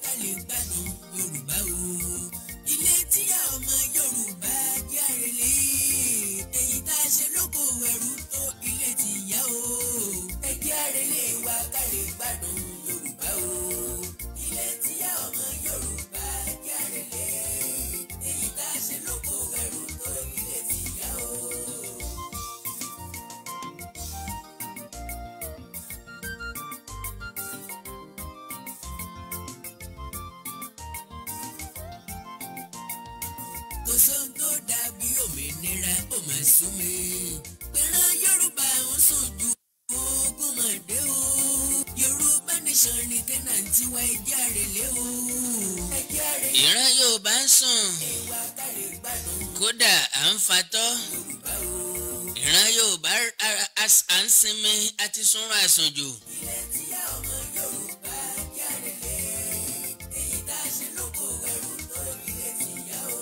ká lè gbádùn Yorùbá o. Ilé tíyá ọmọ Yorùbá jẹ́ àrèlé. Èyí tá a ṣe lóko ẹrú tó ilé tìyá o. Ẹ jẹ́ àrèlé wa ká lè gbádùn Yorùbá o. Ilé tíyá ọmọ Yorùbá jẹ́ àrèlé. Èyí tá a ṣe lóko ẹrú tó ilé tìyá o. Kò sóhun tó dàbí òmìnira ó máa sún mi. Pẹ̀ràn Yorùbá ń sùn ju ogún mọ̀dé o. Yorùbá nation ní kẹ́nà tí wá ẹjẹ́ àrèlé o. Ẹjẹ́ àrèlé. Ìran Yorùbá ń sùn. Ìwà kárí gbádùn. Kódà à ń fatọ́. Yorùbá o. Ìran Yorùbá à ń sinmi àti súnrún àsùnjù. Ilé tíyá ọmọ Yorùbá jẹ́ àrèlé. Èyí tá a ṣe lóko ẹrú tó ilé tìyá o.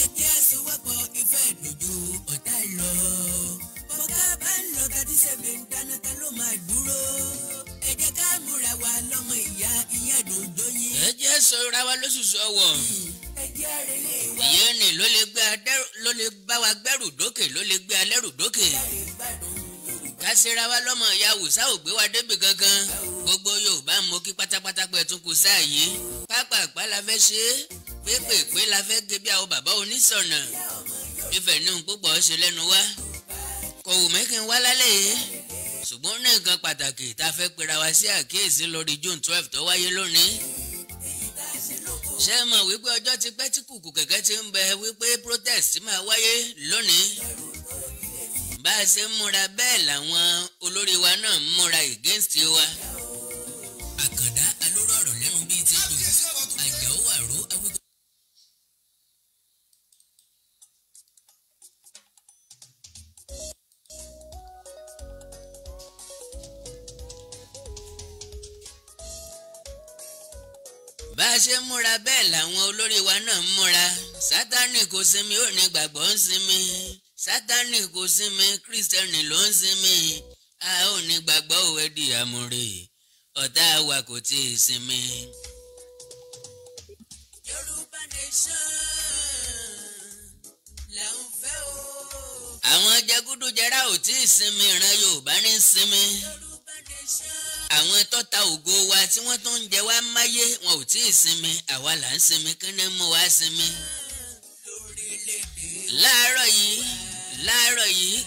Ẹjẹ́ àṣewọ́pọ̀ ìfẹ́ ìdójú ọ̀tá lọ. Bọ́ká bá ń lọ gàdí sẹ́mi ń dáná ta ló máa dúró. Ẹ jẹ́ ká múra wa lọ́mọ ìyá ìyá dòdò yín. Ẹ jẹ́ sọra wa lóṣùṣù ọwọ́. Ẹjẹ́ àrèlé wa. Ìyẹn ni ló lè bá wa gbẹ́rù dókè ló lè gbé alẹ́rù dókè. Kárí gbádùn Yorùbá. Ká ṣera wa lọ́mọ ìyá Hausa ò gbé wa débi kankan. Gbogbo Yorùbá mọ kí pátápátá pẹ̀ tún kù sáàyè. Pápápá la fẹ́ ṣe é. Pépèpé la fẹ́ gé bí àwọn bàbá oníṣọ̀nà. Ìfẹ́ ní púpọ̀ ṣe lẹ́nu wá. Kò wù mí kí n wá lálẹ́ yìí. Ṣùgbọ́n ní nǹkan pàtàkì tá a fẹ́ pera wa sí àkíyèsí lórí June 12 tó wáyé lónìí. Ṣé ẹ mọ̀ wípé ọjọ́ ti pẹ́ tí kùkù kẹ̀kẹ́ ti ń bẹ wípé protest máa wáyé lónìí? Bá a ṣe ń múra bẹ́ẹ̀ làwọn olórí wa náà ń múra against wa. Àkàndá alóró ọ̀rọ̀ lẹ́nu bíi ti dùn. Àjàó àró awíkọ́. Bá a ṣe ń múra bẹ́ẹ̀ làwọn olórí wa náà ń múra. Sátánì kò sinmi ó ní gbàgbọ́ ń sinmi. Sátánì kò sinmi Kírísítẹ́nì ló ń sinmi. A ò ní gbàgbọ́ òwe di àmúre. Ọ̀tá wa kò tí ì sinmi. Yorùbá nation là ń fẹ́ o. Àwọn jẹgúdújẹrá ò tí ì sinmi ìran Yorùbá ní sinmi. Yorùbá nation. Àwọn tọ́ta ògo wa tí wọ́n tún ń jẹ wá máyé wọn ò tí ì sinmi. Àwa là ń sinmi kí ni mú wa sinmi. Láàárọ̀ yìí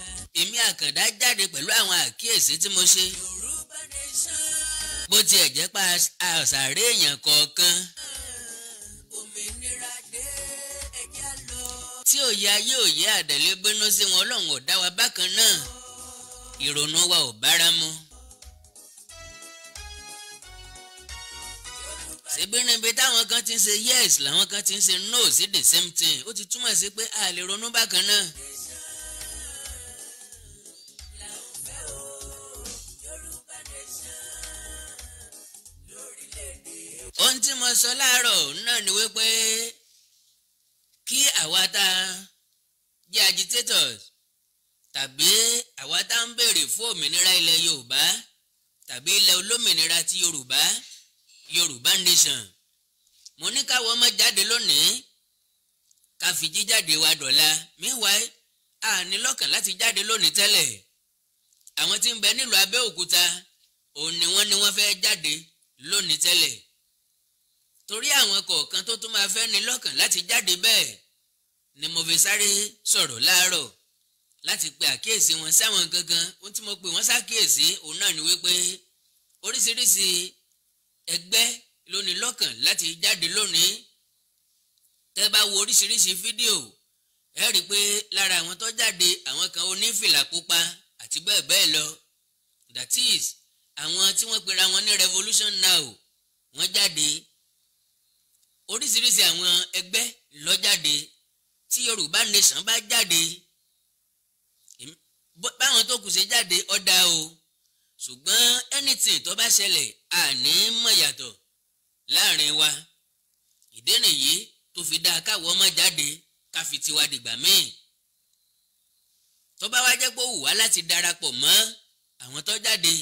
èmi Àkàndá jáde pẹ̀lú àwọn àkíyèsí tí mo ṣe. Yorùbá nation. Bó tiẹ̀ jẹ́ pa àṣàrè èèyàn kọ̀ọ̀kan. Òmìnira dé ẹjẹ́ lọ. Tí òye ayé òye àdẹ̀lé gbéná sí wọn Ọlọ́run ò dá wa bákan náà. Ìrònú wa ò bára mu. Ṣebí níbi táwọn kan ti ń ṣe yes làwọn kan ti ń ṣe no sí the same thing. Ó ti túmọ̀ sí pé a lè ronú bákan náà. Ohun tí mo sọ láàárọ̀ náà ni wípé kí àwa tá jẹ́ agitators tàbí àwa tá ń béèrè fún òmìnira ilẹ̀ Yorùbá tàbí ilẹ̀ olómìnira ti Yorùbá nation. Mo ní káwọn ọmọ jáde lónìí ká fi jíjáde wa dọ̀la. Meanwhile a ní lọ́kàn láti jáde lónìí tẹ́lẹ̀. Àwọn tí ń bẹ nílùú Abẹ́òkúta òun ni wọ́n fẹ́ jáde lónìí tẹ́lẹ̀. Torí àwọn kọ̀ọ̀kan tó tún máa fẹ́ ní lọ́kàn láti jáde bẹ́ẹ̀ ni mo fi sáré sọ̀rọ̀ láàárọ̀ láti pe àkíyèsí wọn sáwọn gangan. Ohun tí mo pè wọ́n ṣàkíyèsí òun náà ni wípé oríṣiríṣi ẹgbẹ́ ló ní lọ́kàn láti jáde lónìí. Tẹ́ bá wo oríṣiríṣi fídíò ẹ rí i pé lára àwọn tó jáde àwọn kan onífìlà pupa àti bẹ́ẹ̀ bẹ́ẹ̀ lọ. That is àwọn tí wọ́n pera wọn ní Revolution Now wọ́n jáde. Oríṣiríṣi àwọn ẹgbẹ́ ló jáde. Tí Yorùbá nation bá jáde báwọn tó kù ṣe jáde ọ̀dà o. Ṣùgbọ́n anything tó bá ṣẹlẹ̀ àní mọ̀ yàtọ̀ láàrin wa. Ìdí nìyí tó tó fi dáa káwọ́ ọmọ jáde ká fi tiwa dìgbà míì. tó bá wá jẹ́ pé ó wù wá láti darapọ̀ mọ́ àwọn tó jáde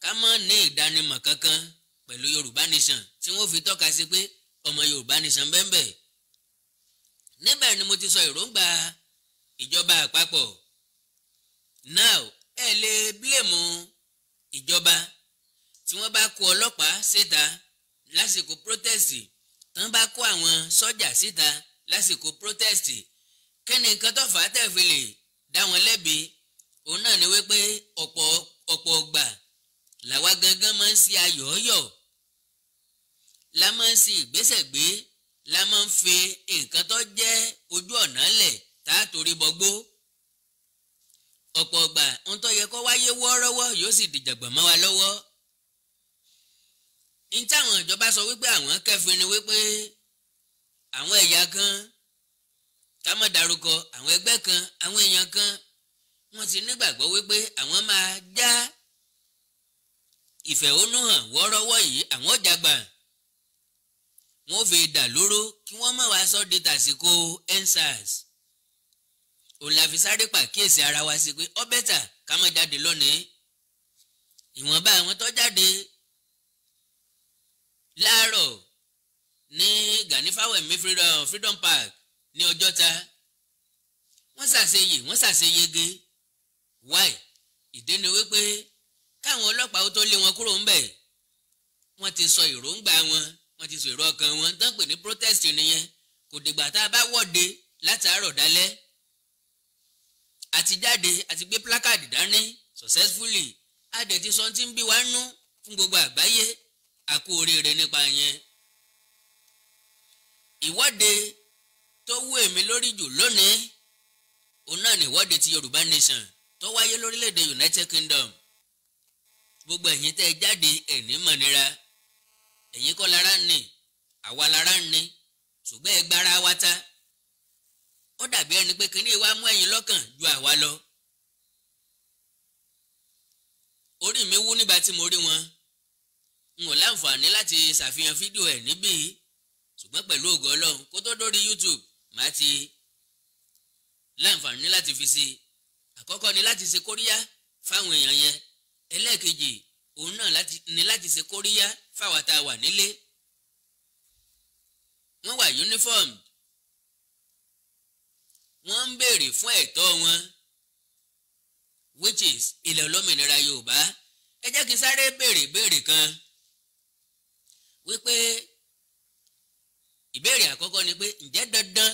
ká mọ́ ní ìdánimọ̀ kankan pẹ̀lú Yorùbá Nation tí wọ́n fi tọ́ka sí pé ọmọ Yorùbá Nation bẹ́ẹ̀. níbẹ̀ ni mo ti sọ èròǹgbà ìjọba àpapọ̀. now ẹ lè bílèmù ìjọba tí wọ́n bá kó ọlọ́pàá síta lásìkò protest tán bá kó àwọn sọ́jà síta lásìkò protest kí ni nǹkan tó fà á tẹ̀ fi lè dá wọn lẹ́bi. òun náà ni wípé ọ̀pọ̀ ọgbà làwa gangan máa ń ṣe ayọ̀ọ́yọ̀ la máa ń ṣe ìgbésẹ̀ gbé la máa ń fi nǹkan tó jẹ́ ojú ọ̀nà lẹ̀ tá a torí bọgbó. ọ̀pọ̀ ọgbà ohun tó yẹ kó wáyé wọ́ọ́rọ́wọ́ yóò sì dìjàgbọ̀n mọ́ wa lọ́wọ́. ní táwọn ìjọba sọ wípé àwọn kẹfin ni wípé àwọn ẹ̀yà kan ká má dárúkọ àwọn ẹgbẹ́ kan àwọn èèyàn kan wọ́n ti nígbàgbọ́ wípé àwọn máa já ìfẹ̀hónúhàn wọ́ọ́rọ́wọ́ yìí àwọn jàgbà wọ́n fi dà lóró kí wọ́n má wàá sọ di tàsíkò EndSARS. òun la fi sáré pàkíyèsí ara wa sí pé ó bẹ́tà ká má jáde lónìí. ìwọ̀nba àwọn tó jáde láàárọ̀ ní Gani Fáwẹ̀mí Freedom Park ní Ọjọ́ta wọ́n ṣàṣeyege why ìdí ni wípé káwọn ọlọ́pàá ó tó lé wọn kúrò ńbẹ̀ wọ́n ti sọ èròǹgbà wọ́n ti sọ èrò ọkàn wọn tán pè ní protest nìyẹn. kò dìgbà tá a bá wọ́de látàárọ̀ dálẹ́ àti jáde àti gbé placard dání successfully adẹ̀ ti sọ tí ń bí wa nú fún gbogbo àgbáyé àkó oríire nípa yẹn. ìwọ́de tó wú èmi lórí jù lónìí òun náà ni ìwọ́de ti Yorùbá Nation tó wáyé lórílẹ̀‐èdè United Kingdom. gbogbo ẹ̀yin tẹ́ ẹ jáde ẹ̀ní mọ̀nira ẹ̀yin kọ́ lára ń ní àwa lára ń ní ṣùgbọ́n ẹ gbára wa ta. ó dàbí ẹni pé kínní wa mú ẹ̀yin lọ́kàn ju àwa lọ. orí mi wú nígbà tí mo rí wọn n ò láǹfààní láti ṣàfihàn fídíò ẹ̀ níbí ṣùgbọ́n pẹ̀lú ògo Ọlọ́run kó tó dórí YouTube màá ti láǹfààní láti fi sí i. àkọ́kọ́ ni láti ṣe kóríyá fáwọn èèyàn yẹn. ẹlẹ́ẹ̀kejì òun náà ni láti ṣe kóríyá fáwa tá a wà nílé. wọ́n wà uniform wọ́n ń béèrè fún ẹ̀tọ́ wọn which is ilẹ̀ olómìnira Yorùbá. ẹ jẹ́ kí n sáré béèrè kan wípé ìbéèrè àkọ́kọ́ ni pé ǹjẹ́ dandan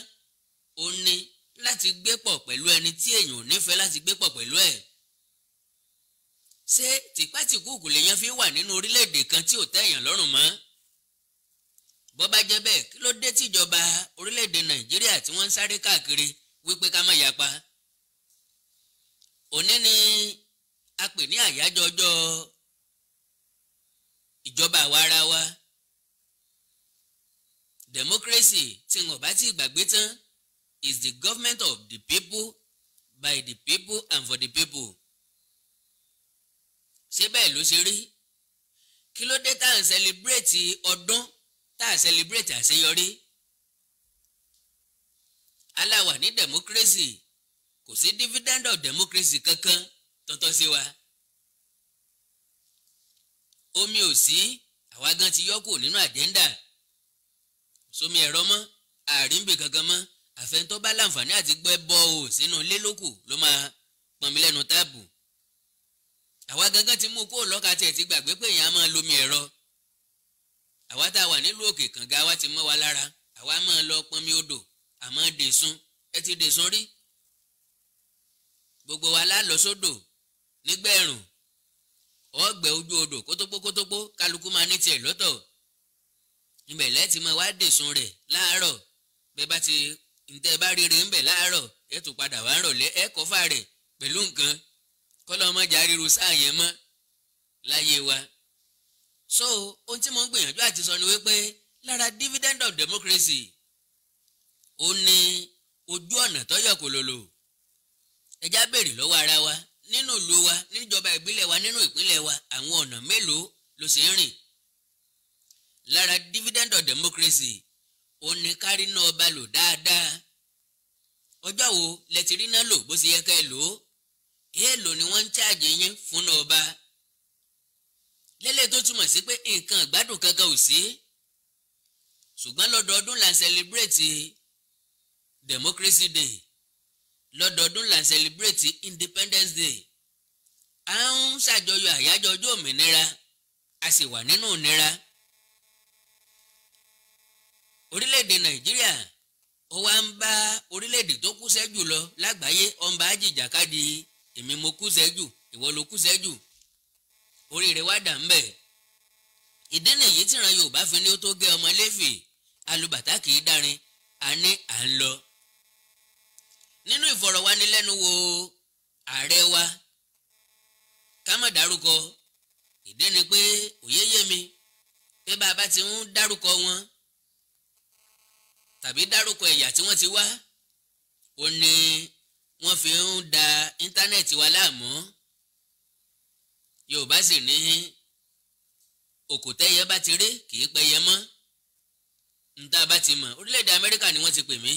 ó ní láti gbé pọ̀ pẹ̀lú ẹni tí èèyàn ò nífẹ̀ẹ́ láti gbé pọ̀ pẹ̀lú ẹ̀? ṣé tìpátìkúùkù lèèyàn fi wà nínú orílẹ̀-èdè kan tí ò tẹ́yàn lọ́rùn mọ́? bó bá jẹ́ bẹ́ẹ̀ kí ló dé tíjọba orílẹ̀-èdè Nàìjíríà tí wọ́n ń sáré káàkiri wípé ká má yapa? òní ni a pè ní àyájọ́ ọjọ́ ìjọba àwa ara wa democracy tí n ò bá tí gbàgbé tán is the government of the people by the people and for the people. ṣé bẹ́ẹ̀ ló ṣe rí? kí ló dé tá à ń celebrate ọdún tá à celebrate àṣeyọrí? aláwà ní democracy kò sí dividend of democracy kankan tọ́tọ́ sí wa. omi ò sí àwa gan ti yọ́kù nínú agenda. sómi ẹ̀rọ mọ́ àríǹbì kankan mọ́ àfẹnutọ́ bá láǹfààní àti gbẹ́ bọ́ọ̀ sínú ilé lókù ló máa pọnmi lẹ́nu táàbù. àwa gangan ti mú kó lọ́ka tiẹ̀ ti gbàgbé pé èèyàn á máa lomi ẹ̀rọ. àwa tá a wà nílùú òkè kànga wa ti mọ́ wa lára àwa máa lọ pọnmi odò àmọ́ dèsùn ẹ ti dèsùn rí. gbogbo wa lá lọ sódò nígbẹ̀rùn ọ̀gbẹ́ ojú odò kótópó kálukú máa ní tiẹ̀ lọ́tọ̀. ibẹ̀ lẹ́ẹ̀tì máa wá dèsùn rẹ̀ láàárọ̀ bẹ́ẹ̀ bá ti ǹtẹ́ bá rere ń bẹ̀ láàárọ̀ ẹ̀ tún padà wá ń rọ̀lẹ́ ẹ̀ kọ́fà rẹ̀ pẹ̀lú nǹkan kọ́lọ́mọjà ríru sáà yẹn mọ́ láyé wa. so ohun tí mo ń gbìyànjú àti sọ ni wípé lára dividend of democracy ó ní ojú ọ̀nà tọ́yọ̀ kò lòlò. ẹjá béèrè lọ́wọ́ ara wa nínú ìlú wa níjọba ìbílẹ̀ wa nínú ìpínlẹ̀ wa àwọn ọ̀nà mélòó ló sì ń rìn. lára dividend of democracy ó ní kárí náà ọba lò dáadáa. ọjọ́ wo lẹ ti rí náà lò bó ṣe yẹ ká ẹ lò ó? èèlò ni wọ́n ń ṣáàjì yín fún náà ọba. lélẹ̀ tó túmọ̀ sí pé nǹkan ìgbádùn kankan ò sí. ṣùgbọ́n lọ́dọọdún là ń celebrate Democracy Day, lọ́dọọdún là ń celebrate Independence Day. à ń ṣàjọyọ̀ àyájọ́ ọjọ́ òmìnira a sì wà nínú ìnira. orílẹ̀-èdè Nàìjíríà ó wá ń bá orílẹ̀-èdè tó kú sẹ́jù lọ lágbàáyé ó ń bá jìjàkadì èmi mo kú sẹ́jù ìwọ ló kú sẹ́jù. oríire wá dà ń bẹ̀. ìdí nìyí tíran Yorùbá fi ní ó tó gé ọmọ Léfì alùbàtà kì í dárin a ní à ń lọ. nínú ìfọ̀rọ̀wánilẹ́nuwò ààrẹ wa ká má dárúkọ ìdí ni pé òye yé mi pé bá a bá ti ń dárúkọ wọn tàbí dárúkọ ẹ̀yà tí wọ́n ti wá ó ní wọ́n fi ń da íńtánẹ́ẹ̀tì wa láàmú. Yorùbá sì ní òkòtẹ́yẹ bá ti rí kì í pẹ́yẹ mọ́. níta bá ti mọ̀ orílẹ̀-èdè Amẹ́ríkà ni wọ́n ti pè mí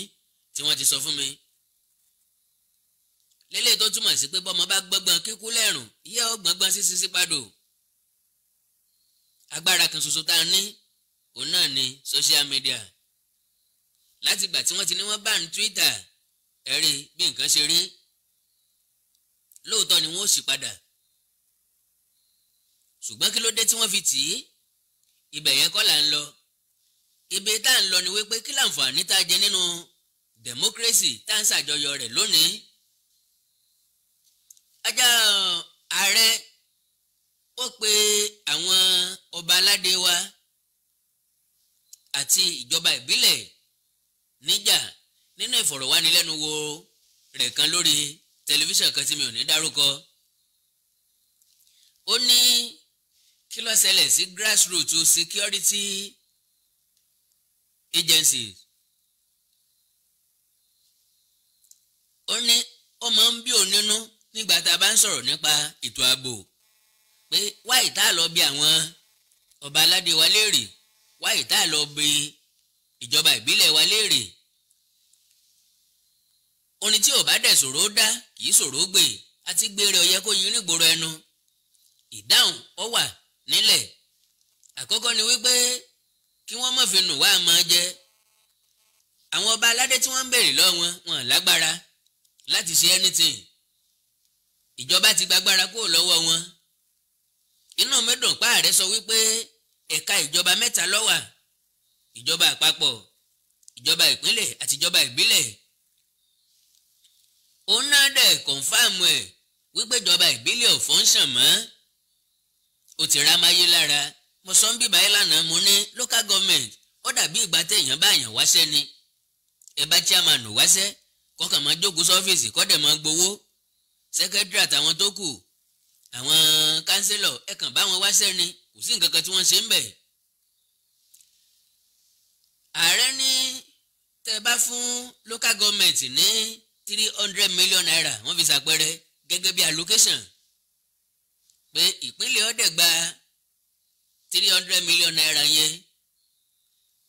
tí wọ́n ti sọ fún mi. lélẹ̀ tó túmọ̀ sí pé bọ́mọ bá gbọ́gbọ́n kíkú lẹ́rùn ìyá ó gbọ́ngbọ́n sísí sípadò. agbára kan ṣoṣo tá a ní òun náà ni social media. láti ìgbà tí wọ́n ti ní wọ́n bá ní Twitter ẹ rí bí nǹkan ṣe rí. lóòótọ́ ni wọ́n ó sì padà. ṣùgbọ́n kí ló dé tí wọ́n fi tì í? ibẹ̀ yẹn kọ́ là ń lọ. ibi tá à ń lọ ni wípé kí láǹfààní tá a jẹ nínú democracy tá à ń ṣàjọyọ̀ rẹ̀ lónìí. ajá ààrẹ ó pe àwọn ọba aládé wa àti ìjọba ìbílẹ̀ níjà nínú ìfọ̀rọ̀wánilẹ́nuwò rẹ̀ kan lórí tẹlifíṣàn kan tí mi ò ní dárúkọ. ó ní kí ló ṣẹlẹ̀ sí grassroots security agencies. ó ní ó máa ń bí òun nínú nígbà tá a bá ń sọ̀rọ̀ nípa ètò ààbò pé wáyé tá a lọ bí àwọn ọba aládé wa léèrè wáyé tá a lọ bí ìjọba ìbílẹ̀ wa léèrè. orin tí ò bá dẹ̀ ṣòro dá kì í ṣòro gbé àti gbére ọ̀yẹ́ kó yín nígboro ẹnu. ìdáhùn ó wà nílẹ̀. àkọ́kọ́ ni wípé kí wọ́n má fi nù wá máa jẹ. àwọn ọba aládé tí wọ́n ń béèrè lọ́wọ́ wọn lágbára láti ṣe anything. ìjọba ti gbàgbára kúrò lọ́wọ́ wọn. inú mi dùn pa ààrẹ sọ wípé ẹ̀ka ìjọba mẹ́ta ló wà: ìjọba àpapọ̀, ìjọba ìpínlẹ̀ àti ìjọba ìbílẹ̀. òun náà dẹ̀ kọ̀ǹfàmù ẹ̀ wípé ìjọba ìbílẹ̀ ò fọ́nṣàn mọ́. ó ti ra máyé lára. mo sọ ń bíbá ẹ lánàá mo ní local government ó dàbí ìgbà téèyàn bá yàn wáṣẹ́ ni. ẹ bá chairman wáṣẹ́ kọ́kàn máa jókòó sọ́fíìsì kọ́dẹ̀ máa gbowó. secretary àtàwọn tó kù àwọn councillor ẹ kàn bá wọn wáṣẹ́ ni kò sí nǹkan kan tí wọ́n ṣe ń bẹ̀. ààrẹ ní tẹ́ bá fún local government ní 300 million naira wọ́n fi ṣàpẹẹrẹ gẹ́gẹ́ bí allocation pé ìpínlẹ̀ ọ̀dẹ̀ gba 300 million naira yẹn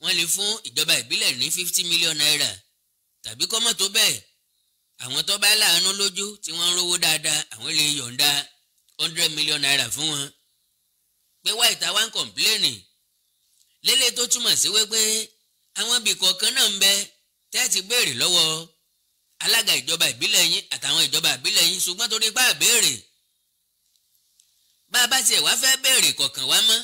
wọ́n lè fún ìjọba ìbílẹ̀ ní 50 million naira tàbí kọ́mọ̀ tó bẹ́ẹ̀ àwọn tó bá láàánú lójú tí wọ́n ń rówó dáadáa àwọn lè yọ̀ǹda 100 million naira fún wọn. pé wáyé táwa ń kọ̀ǹpléènì lélẹ̀ tó túmọ̀ sí wípé àwọn ibì kọ̀ọ̀kan náà ń bẹ tẹ́ẹ̀tì béèrè lọ́wọ́ alága ìjọba ìbílẹ̀ yín àtàwọn ìjọba ìbílẹ̀ yín ṣùgbọ́n torí bá a béèrè bá a bá tiẹ̀ wá fẹ́ béèrè kọ̀ọ̀kan wá mọ́.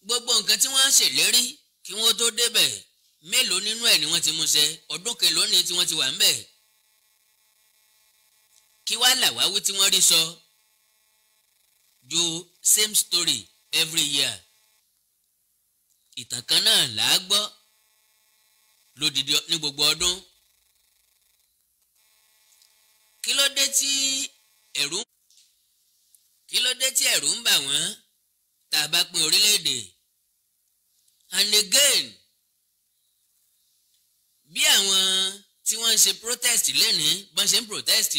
gbogbo nǹkan tí wọ́n ṣèlérí kí wọ́n tó débẹ̀ mélòó nínú ẹ̀ ni wọ́n ti mú ṣẹ ọdún kẹlòó ni tí wọ́n ti wà ń bẹ̀. kí wá làwáwí tí wọ́n rí sọ ju same story every year. ìtàn kan náà là á gbọ́ lódìdí ní gbogbo ọdún. kí ló dé tí ẹ̀rù ń bà wọ́n tá a bá pín orílẹ̀-èdè? and again bí àwọn tí wọ́n ń ṣe protest lẹ́ni bọ́n ṣe ń protest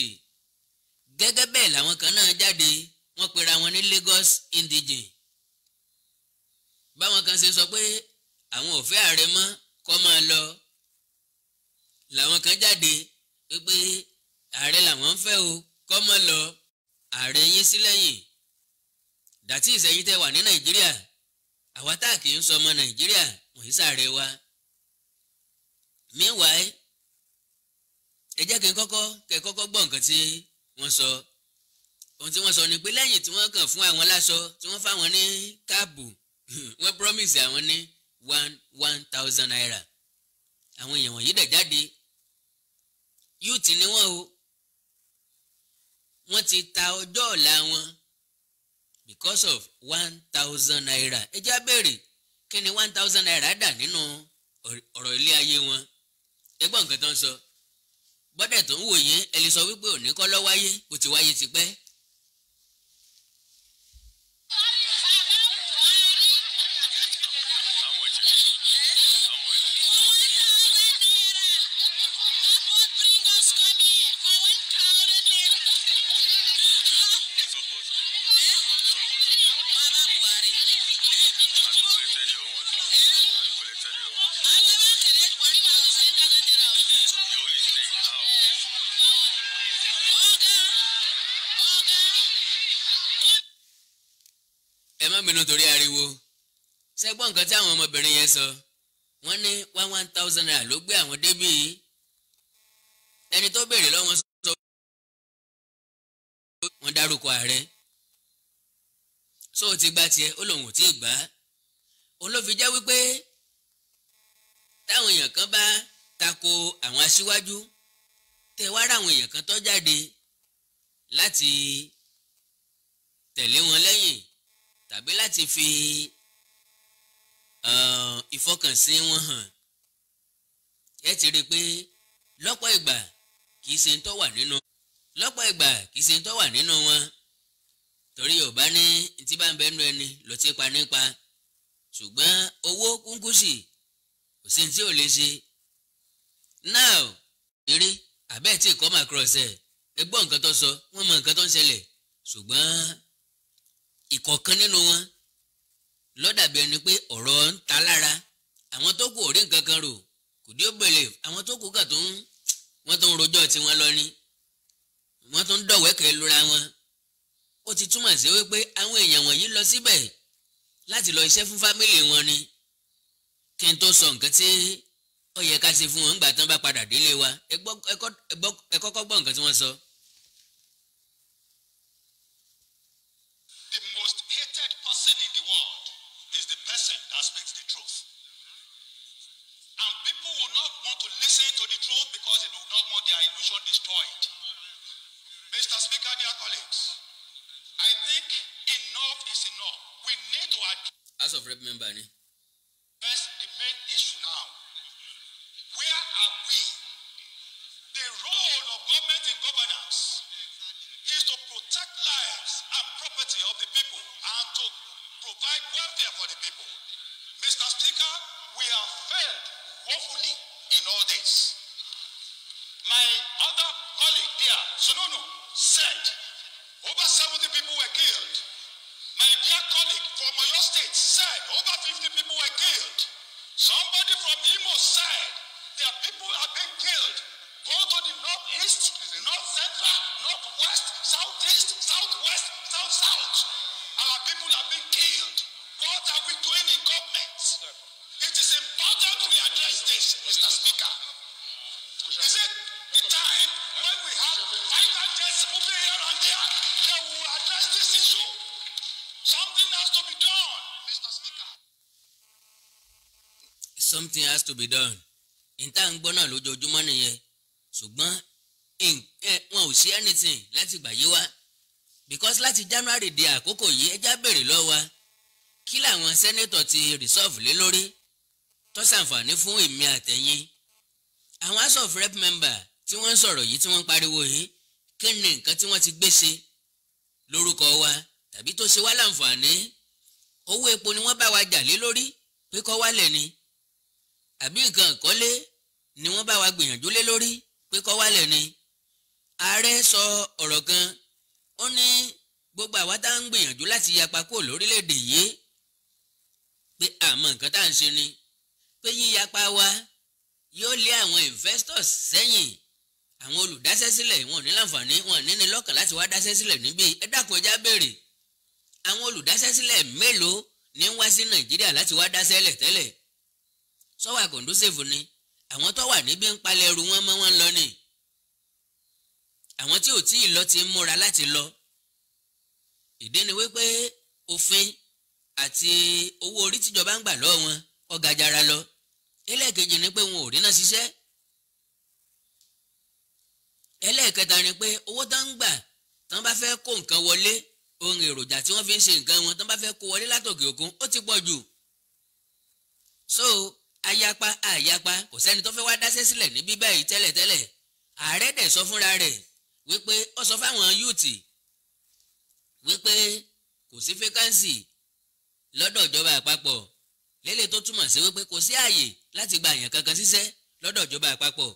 gẹ́gẹ́ bẹ́ẹ̀ làwọn kan náà jáde wọ́n pera wọn ní Lagos indigene. báwọn kan ṣe sọ pé àwọn ò fẹ́ ààrẹ mọ́ kó máa lọ làwọn kan jáde pé ààrẹ làwọn ń fẹ́ o kó máa lọ ààrẹ yín sí lẹ́yìn dàtí ìsẹ̀yìn tẹ́ wà ní Nàìjíríà àwa tá kì í sọ ọmọ Nàìjíríà wọ̀nyí sàárẹ̀ wa. Meanwhile ẹ jẹ́ kí n kọ́kọ́ gbọ́ nǹkan tí wọ́n sọ. Ohun tí wọ́n sọ ni pé lẹ́yìn tí wọ́n kàn fún àwọn láṣọ tí wọ́n fáwọn ní káàbù wọ́n promise àwọn ní 1,000 naira. Àwọn èèyàn wọ̀nyí dẹ̀ jáde youth ni wọ́n o wọ́n ti ta ọjọ́ ọ̀la wọn because of 1,000 naira. ẹ jẹ́ á béèrè kí ni 1,000 naira dà nínú ọ̀rọ̀ ilé ayé wọn. ẹ gbọ́ nǹkan tó ń sọ bọ́dẹ̀ tó ń wò yín ẹ lè sọ wípé òní kọ́ ló wáyé kò ti wáyé tipẹ́. ẹ má bínú torí ariwo ṣé gbọ́ nǹkan tí àwọn ọmọbìnrin yẹn sọ wọ́n ní 1,000 naira ló gbé àwọn débí ẹni tó béèrè lọ́wọ́ sọ wọ́n dárúkọ ààrẹ sóò ti gba tiẹ̀ ó lòun ò tí ì gbà á òun ló fi jẹ́ wípé táwọn èèyàn kan bá tako àwọn aṣíwájú tẹ wá ráwọn èèyàn kan tó jáde láti tẹ̀lé wọn lẹ́yìn tàbí láti fi ìfọkànsìn wọn hàn ẹ ti rí i pé lọ́pọ̀ ìgbà kì í ṣe ń tó wà nínú wọn torí Yorùbá ní tí bá ń bẹnu ẹni ló ti pa nípa ṣùgbọ́n owó kúnkúsì kò sí tí ò lè ṣe now eré àbẹ́ẹ̀ tí come across ẹ gbọ́ nǹkan tó sọ wọ́n mọ nǹkan tó ń ṣẹlẹ̀ ṣùgbọ́n ìkọ̀ọ̀kan nínú wọn ló dàbí ẹni pé ọ̀rọ̀ ń ta lára àwọn tó kù ò rí nǹkan kan rò kò dé ògbèlè àwọn tó kù kà tó ń wọ́n tó ń rojọ́ tí wọ́n lọ ní wọ́n tó ń dọ̀wẹ́kẹ̀ lura wọn ó ti túmọ̀ sí wípé àwọn èèyàn wọ̀nyí lọ síbẹ̀ láti lọ iṣẹ́ fún fámìlì wọn ni kí n tó sọ nǹkan tí ó yẹ ká ṣe fún wọn nígbà tán bá padà délé wa ẹ kọ́kọ́ gbọ́ nǹkan tí wọ́n sọ. The most hated person in the world is the person that speaks the truth. And people will not want to listen to the truth because they do not want their illusion destroyed. Mr. Speaker, dear colleagues, I think enough is enough. We need to House of Rep member ni. address the main issue now. Where are we? The role of government in governance is to protect lives and property of the people and to provide welfare for the people. Mr. Speaker, we have failed woefully in all this. My other colleague there, Sonono, said over 70 people were killed. My dear colleague from Oyo State said over 50 people were killed. Somebody from Imo said their people have been killed. Go to the northeast, north central, northwest, southeast, southwest, south. Our people have been killed. What are we doing in government? It is important we address this, Mr. Speaker. Is it the time when we have fighter jets moving here and there that we will address this issue? Something has to be done, Mr. Speaker. Something has to be done. Ìta ń gbọ́ náà lójoojúmọ́ nìyẹn ṣùgbọ́n wọn ò ṣe anything láti gbà yí wá because láti January di àkókò yìí ẹjá béèrè lọ́wọ́ wa kí làwọn sẹ́nẹ́tọ̀ ti resolve lé lórí tó ṣàǹfààní fún èmi àtẹ̀yìn àwọn House of Rep member tí wọ́n ń sọ̀rọ̀ yìí tí wọ́n ń pariwo yìí kí ni nǹkan tí wọ́n ti gbé ṣe lórúkọ wa tàbí tó ṣe wá láǹfààní owó epo ni wọ́n bá wa jà lé lórí pé kó wálẹ̀ ni àbí nǹkan ìkọ́lé ni wọ́n bá wa gbìyànjú lé lórí pé kó wálẹ̀ ni ààrẹ sọ ọ̀rọ̀ kan ó ní gbogbo àwa tá ń gbìyànjú láti yapa kó lórílẹ̀‐èdè yìí pé àmọ́ nǹkan tá à ń ṣe ni pé yíyapa wa yóò lé àwọn investors sẹ́yìn, àwọn olùdásẹ́sílẹ̀ wọn ò ní láǹfààní, wọn ò ní ní lọ́kàn láti wá dáṣẹ́sílẹ̀ níbí. ẹ dákun ẹja béèrè, àwọn olùdásẹ́sílẹ̀ mélòó ní ń wá sí Nàìjíríà láti wá dáṣẹ́lẹ̀ tẹ́lẹ̀? sọ́wọ́ àkọ́ndúsèfù ni àwọn tó wà níbí ń palẹ̀ ẹrù wọn mọ́ wọn lọ ni, àwọn tí ò tí ì lọ ti ń múra láti lọ. ìdí ni wípé òfin àti owó orí tíjọba ń gbà lọ́wọ́ wọn ó ga jara lọ. ẹlẹ́ẹ̀kejì ni pé wọn ò ríná ṣiṣẹ́. ẹlẹ́ẹ̀kẹta ni pé owó tán ń gbà tán bá fẹ́ kó nǹkan wọlé, ohun èròjà tí wọ́n fi ń ṣe nǹkan wọn tán bá fẹ́ kó wọlé látòkè òkun ó ti pọ̀ jù. so ayapa àyapa kò sẹ́ni tó fẹ́ wá dáṣẹ́ sílẹ̀ níbí báyìí tẹ́lẹ̀tẹ́lẹ̀. ààrẹ dẹ̀ sọ fúnra rẹ̀ wípé ó sọ fáwọn yúùtì wípé kò sí fẹ́kánsì lọ́dọ̀ ìjọba àpapọ̀, lélẹ̀ tó túmọ̀ sí wípé kò sí ààyè láti gba àyàn kankan síṣẹ́ lọ́dọ̀ ìjọba àpapọ̀.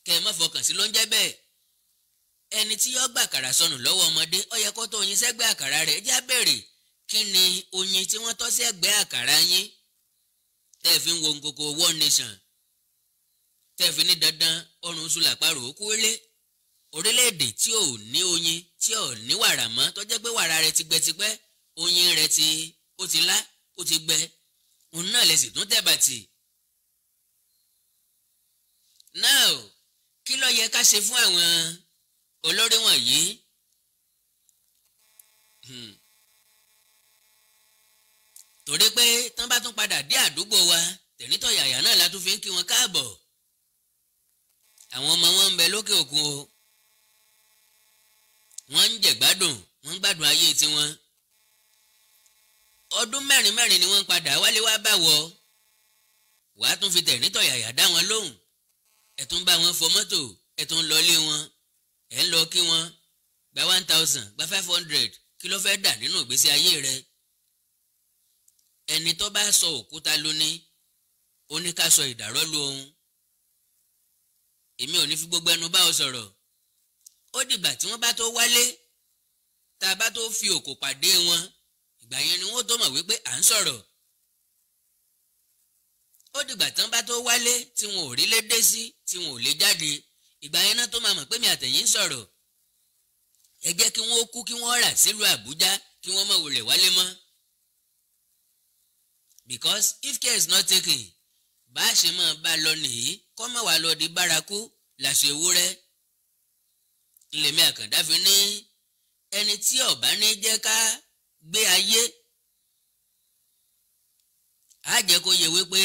kẹ́ ẹ má fọkàn sí ló ń jẹ́ bẹ́ẹ̀. ẹni tí yó gbà àkàrà sọnù lọ́wọ́ ọmọdé ó yẹ kó tó oyin sẹ́gbẹ́ àkàrà rẹ̀. já béèrè kí ni oyin tí wọ́n tọ́ sí ẹ̀gbẹ́ àkàrà yín tẹ́ ẹ fi ń wo nkoko One Nation, tẹ́ ẹ fi ní dandan ọrùn sùlàpàrọ̀ ó kúrẹ́. orílẹ̀-èdè tí ò ní oyin, tí ò ní wàrà mọ́, tó jẹ́ pé wàrà rẹ̀ ti gbẹ tipẹ́, oyin rẹ̀ ó ti lá, ó ti gbẹ, òun náà lè sì tún tẹ̀bàtì. now kí ló yẹ ká ṣe fún àwọn olórí wọ̀nyí? torí pé tán bá tún padà dé àdúgbò wa, tẹ̀nítọ̀yàyà náà la tún fi ń kí wọn káàbọ̀. àwọn ọmọ wọn ń bẹ lókè òkun o, wọ́n ń jẹ̀gbádùn, wọ́n ń gbádùn ayé tiwọn. ọdún mẹ́rin mẹ́rin ni wọ́n ń padà wálé wá bá wọ. wàá tún fi tẹ̀nítọ̀yàyà dá wọn lóhùn, ẹ̀ tún bá wọn fọ mọ́tò, ẹ̀ tún lọlé wọn, ẹ̀ ń lọ kí wọn, gba 1000 gba 500, kí ló fẹ́ dà nínú ìgbésí ayé rẹ? ẹni tó bá sọ òkúta lóní, ó ní ká sọ ìdàrọ́ lu ohun. èmi ò ní fi gbogbo ẹnu bá ọ sọ̀rọ̀. ó dìgbà tí wọ́n bá tó wálé, tá a bá tó fi òkò pàdé wọn, ìgbà yẹn ni wọ́n tó mọ̀ wípé à ń sọ̀rọ̀. ó dìgbà tí wọ́n bá tó wálé tí wọn ò rí lé dé sí, tí wọn ò lè jáde, ìgbà yẹn náà tó máa mọ̀ pé mi àtẹ̀yìn ń sọ̀rọ̀. ẹ jẹ́ kí wọ́n kú, kí wọ́n rà sílùú Àbújá, kí wọ́n má wulẹ̀ wálé mọ́. because if care is not taken, bá a ṣe máa bá a lọ nìyí, kọ́ mọ̀ wá lọ di bárakú làṣọ ewúrẹ́. Lèmi Àkàndá fi ní ẹni tí ọ̀bá ní jẹ́ ká gbé ayé, á jẹ́ kó yẹ wípé